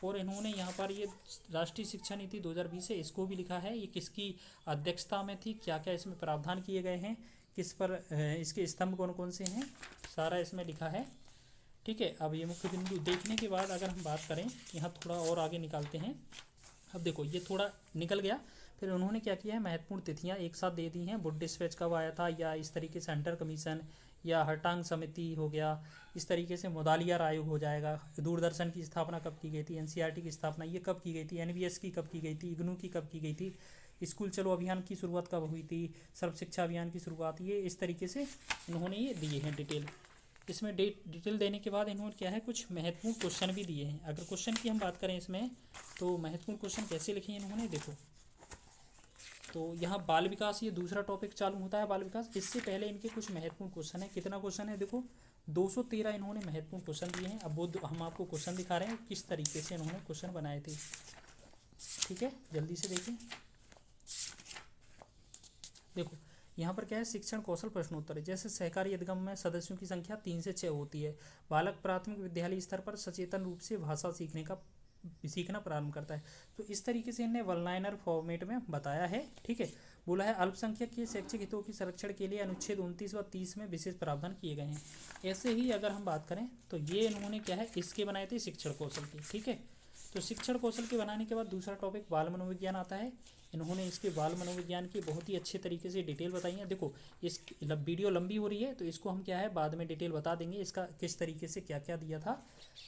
और इन्होंने यहाँ पर ये राष्ट्रीय शिक्षा नीति 2020 है, इसको भी लिखा है, ये किसकी अध्यक्षता में थी, क्या क्या इसमें प्रावधान किए गए हैं, किस पर इसके स्तंभ कौन कौन से हैं, सारा इसमें लिखा है। ठीक है, अब ये मुख्य बिंदु देखने के बाद अगर हम बात करें, यहाँ थोड़ा और आगे निकालते हैं। अब देखो ये थोड़ा निकल गया, फिर उन्होंने क्या किया है, महत्वपूर्ण तिथियां एक साथ दे दी हैं, बुड डिस्पैच कब आया था, या इस तरीके से हंटर कमीशन या हरटांग समिति हो गया, इस तरीके से मुदालियार आयोग हो जाएगा, दूरदर्शन की स्थापना कब की गई थी, NCERT की स्थापना ये कब की गई थी, NVS की कब की गई थी, इग्नू की कब की गई थी, स्कूल चलो अभियान की शुरुआत कब हुई थी, सर्व शिक्षा अभियान की शुरुआत, ये इस तरीके से इन्होंने ये दिए हैं डिटेल। इसमें डिटेल देने के बाद इन्होंने क्या है, कुछ महत्वपूर्ण क्वेश्चन भी दिए हैं। अगर क्वेश्चन की हम बात करें इसमें, तो महत्वपूर्ण क्वेश्चन कैसे लिखे हैं इन्होंने, देखो तो यहाँ बाल विकास, ये दूसरा टॉपिक चालू होता है बाल विकास, इससे पहले इनके कुछ महत्वपूर्ण क्वेश्चन है। कितना क्वेश्चन है, देखो 213 इन्होंने महत्वपूर्ण क्वेश्चन दिए हैं। अब वो हम आपको क्वेश्चन दिखा रहे हैं किस तरीके से इन्होंने क्वेश्चन बनाए थे, ठीक है, जल्दी से देखें। देखो यहाँ पर क्या है, शिक्षण कौशल प्रश्नोत्तर है। जैसे सहकारी अधिगम में सदस्यों की संख्या 3 से 6 होती है। बालक प्राथमिक विद्यालय स्तर पर सचेतन रूप से भाषा सीखना प्रारंभ करता है। तो इस तरीके से इन्हें वन लाइनर फॉर्मेट में बताया है, ठीक है। बोला है अल्पसंख्यक के शैक्षिक हितों के संरक्षण के लिए अनुच्छेद 29 व 30 में विशेष प्रावधान किए गए हैं। ऐसे ही अगर हम बात करें तो ये इन्होंने क्या है, इसके बनाए थे शिक्षण कौशल के, ठीक है। तो शिक्षण कौशल के बनाने के बाद दूसरा टॉपिक बाल मनोविज्ञान आता है। इन्होंने इसके बाल मनोविज्ञान की बहुत ही अच्छे तरीके से डिटेल बताई है। देखो इस वीडियो लंबी हो रही है तो इसको हम क्या है बाद में डिटेल बता देंगे, इसका किस तरीके से क्या क्या दिया था,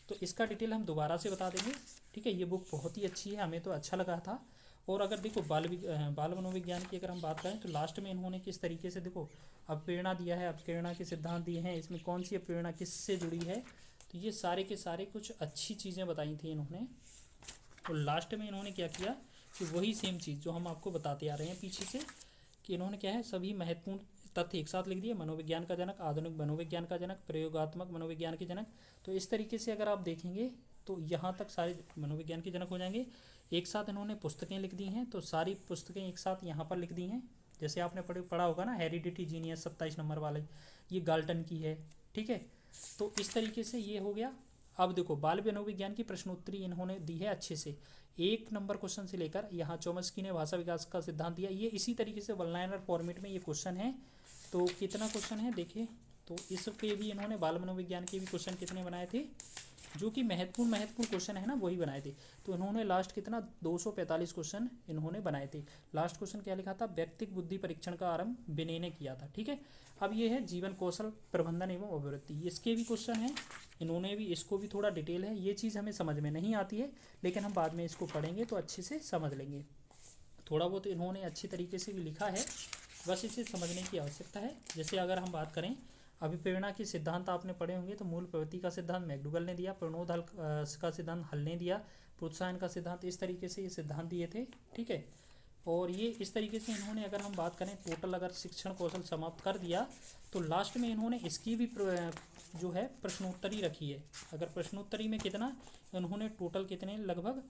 तो इसका डिटेल हम दोबारा से बता देंगे, ठीक है। ये बुक बहुत ही अच्छी है, हमें तो अच्छा लगा था। और अगर देखो बाल मनोविज्ञान की अगर हम बात करें तो लास्ट में इन्होंने किस तरीके से देखो अवप्रेरणा दिया है, अवप्रेरणा के सिद्धांत दिए हैं, इसमें कौन सी अवप्रेरणा किससे जुड़ी है, तो ये सारे के सारे कुछ अच्छी चीज़ें बताई थी इन्होंने। और लास्ट में इन्होंने क्या किया कि वही सेम चीज़ जो हम आपको बताते आ रहे हैं पीछे से, कि इन्होंने क्या है सभी महत्वपूर्ण तथ्य एक साथ लिख दिए। मनोविज्ञान का जनक, आधुनिक मनोविज्ञान का जनक, प्रयोगात्मक मनोविज्ञान के जनक। तो इस तरीके से अगर आप देखेंगे तो यहाँ तक सारे मनोविज्ञान के जनक हो जाएंगे। एक साथ इन्होंने पुस्तकें लिख दी हैं, तो सारी पुस्तकें एक साथ यहाँ पर लिख दी हैं। जैसे आपने पढ़ा होगा ना, हेरिडिटी जीनियस 27 नंबर वाले, ये गाल्टन की है, ठीक है। तो इस तरीके से ये हो गया। अब देखो बाल मनोविज्ञान की प्रश्नोत्तरी इन्होंने दी है अच्छे से, 1 नंबर क्वेश्चन से लेकर यहाँ चोम्स्की ने भाषा विकास का सिद्धांत दिया, ये इसी तरीके से वन लाइनर फॉर्मेट में ये क्वेश्चन है। तो कितना क्वेश्चन है देखिए, तो इस पे भी इन्होंने बाल मनोविज्ञान के भी क्वेश्चन कितने बनाए थे, जो कि महत्वपूर्ण क्वेश्चन है ना वही बनाए थे। तो इन्होंने लास्ट कितना 245 क्वेश्चन इन्होंने बनाए थे। लास्ट क्वेश्चन क्या लिखा था, व्यक्तिक बुद्धि परीक्षण का आरंभ विनय ने किया था, ठीक है। अब ये है जीवन कौशल प्रबंधन एवं अभिवृद्धि, इसके भी क्वेश्चन हैं, इन्होंने भी इसको भी थोड़ा डिटेल है। ये चीज़ हमें समझ में नहीं आती है, लेकिन हम बाद में इसको पढ़ेंगे तो अच्छे से समझ लेंगे। थोड़ा बहुत इन्होंने अच्छी तरीके से भी लिखा है, बस इसे समझने की आवश्यकता है। जैसे अगर हम बात करें अभिप्रेरणा के सिद्धांत आपने पढ़े होंगे, तो मूल प्रवृत्ति का सिद्धांत मैकडूगल ने दिया, प्रणोद हल का सिद्धांत हल ने दिया, प्रोत्साहन का सिद्धांत, इस तरीके से ये सिद्धांत दिए थे, ठीक है। और ये इस तरीके से इन्होंने अगर हम बात करें टोटल अगर शिक्षण कौशल समाप्त कर दिया तो लास्ट में इन्होंने इसकी भी जो है प्रश्नोत्तरी रखी है। अगर प्रश्नोत्तरी में कितना इन्होंने टोटल कितने लगभग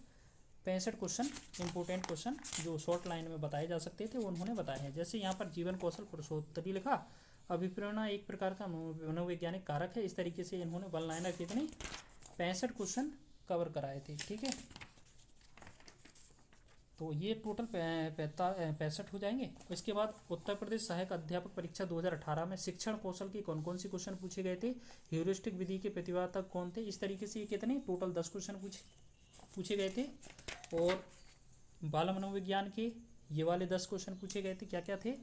65 क्वेश्चन इंपॉर्टेंट क्वेश्चन जो शॉर्ट लाइन में बताए जा सकते थे वो उन्होंने बताए हैं। जैसे यहाँ पर जीवन कौशल पुरुषोत्तरी लिखा, अभिप्रेरणा एक प्रकार का मनोवैज्ञानिक कारक है। इस तरीके से इन्होंने वन लाइनर कितनी 65 क्वेश्चन कवर कराए थे। ठीक है, तो ये टोटल 65 हो जाएंगे। इसके बाद उत्तर प्रदेश सहायक अध्यापक परीक्षा 2018 में शिक्षण कौशल के कौन कौन से क्वेश्चन पूछे गए थे, ह्यूरिस्टिक विधि के प्रतिपादक कौन थे। इस तरीके से ये कितने टोटल 10 क्वेश्चन पूछे गए थे। और बाल मनोविज्ञान के ये वाले 10 क्वेश्चन पूछे गए थे। क्या क्या थे,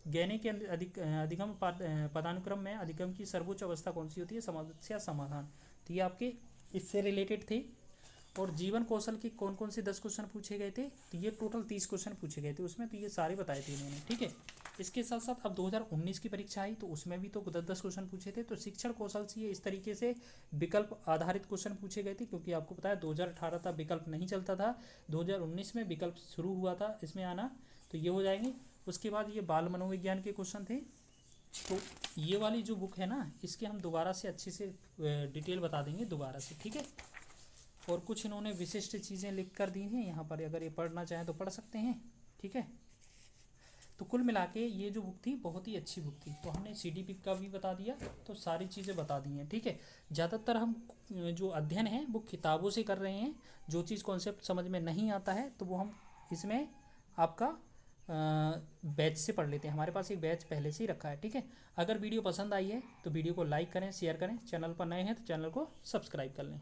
गैने के अधिगम पदानुक्रम में अधिगम की सर्वोच्च अवस्था कौन सी होती है, समस्या समाधान। तो ये आपके इससे रिलेटेड थे। और जीवन कौशल के कौन कौन से 10 क्वेश्चन पूछे गए थे, तो ये टोटल 30 क्वेश्चन पूछे गए थे उसमें, तो ये सारे बताए थे इन्होंने। ठीक है, इसके साथ साथ अब 2019 की परीक्षा आई तो उसमें भी तो 10-10 क्वेश्चन पूछे थे। तो शिक्षण कौशल से ये इस तरीके से विकल्प आधारित क्वेश्चन पूछे गए थे, क्योंकि आपको पता है 2018 तक विकल्प नहीं चलता था, 2019 में विकल्प शुरू हुआ था इसमें आना, तो ये हो जाएंगे। उसके बाद ये बाल मनोविज्ञान के क्वेश्चन थे। तो ये वाली जो बुक है ना, इसके हम दोबारा से अच्छे से डिटेल बता देंगे दोबारा से। ठीक है, और कुछ इन्होंने विशिष्ट चीज़ें लिख कर दी हैं यहाँ पर, अगर ये पढ़ना चाहें तो पढ़ सकते हैं। ठीक है, तो कुल मिला के ये जो बुक थी बहुत ही अच्छी बुक थी। तो हमने CDP का भी बता दिया, तो सारी चीज़ें बता दी हैं। ठीक है, ज़्यादातर हम जो अध्ययन है वो किताबों से कर रहे हैं। जो चीज़ कॉन्सेप्ट समझ में नहीं आता है तो वो हम इसमें आपका बैच से पढ़ लेते हैं। हमारे पास एक बैच पहले से ही रखा है। ठीक है, अगर वीडियो पसंद आई है तो वीडियो को लाइक करें, शेयर करें, चैनल पर नए हैं तो चैनल को सब्सक्राइब कर लें।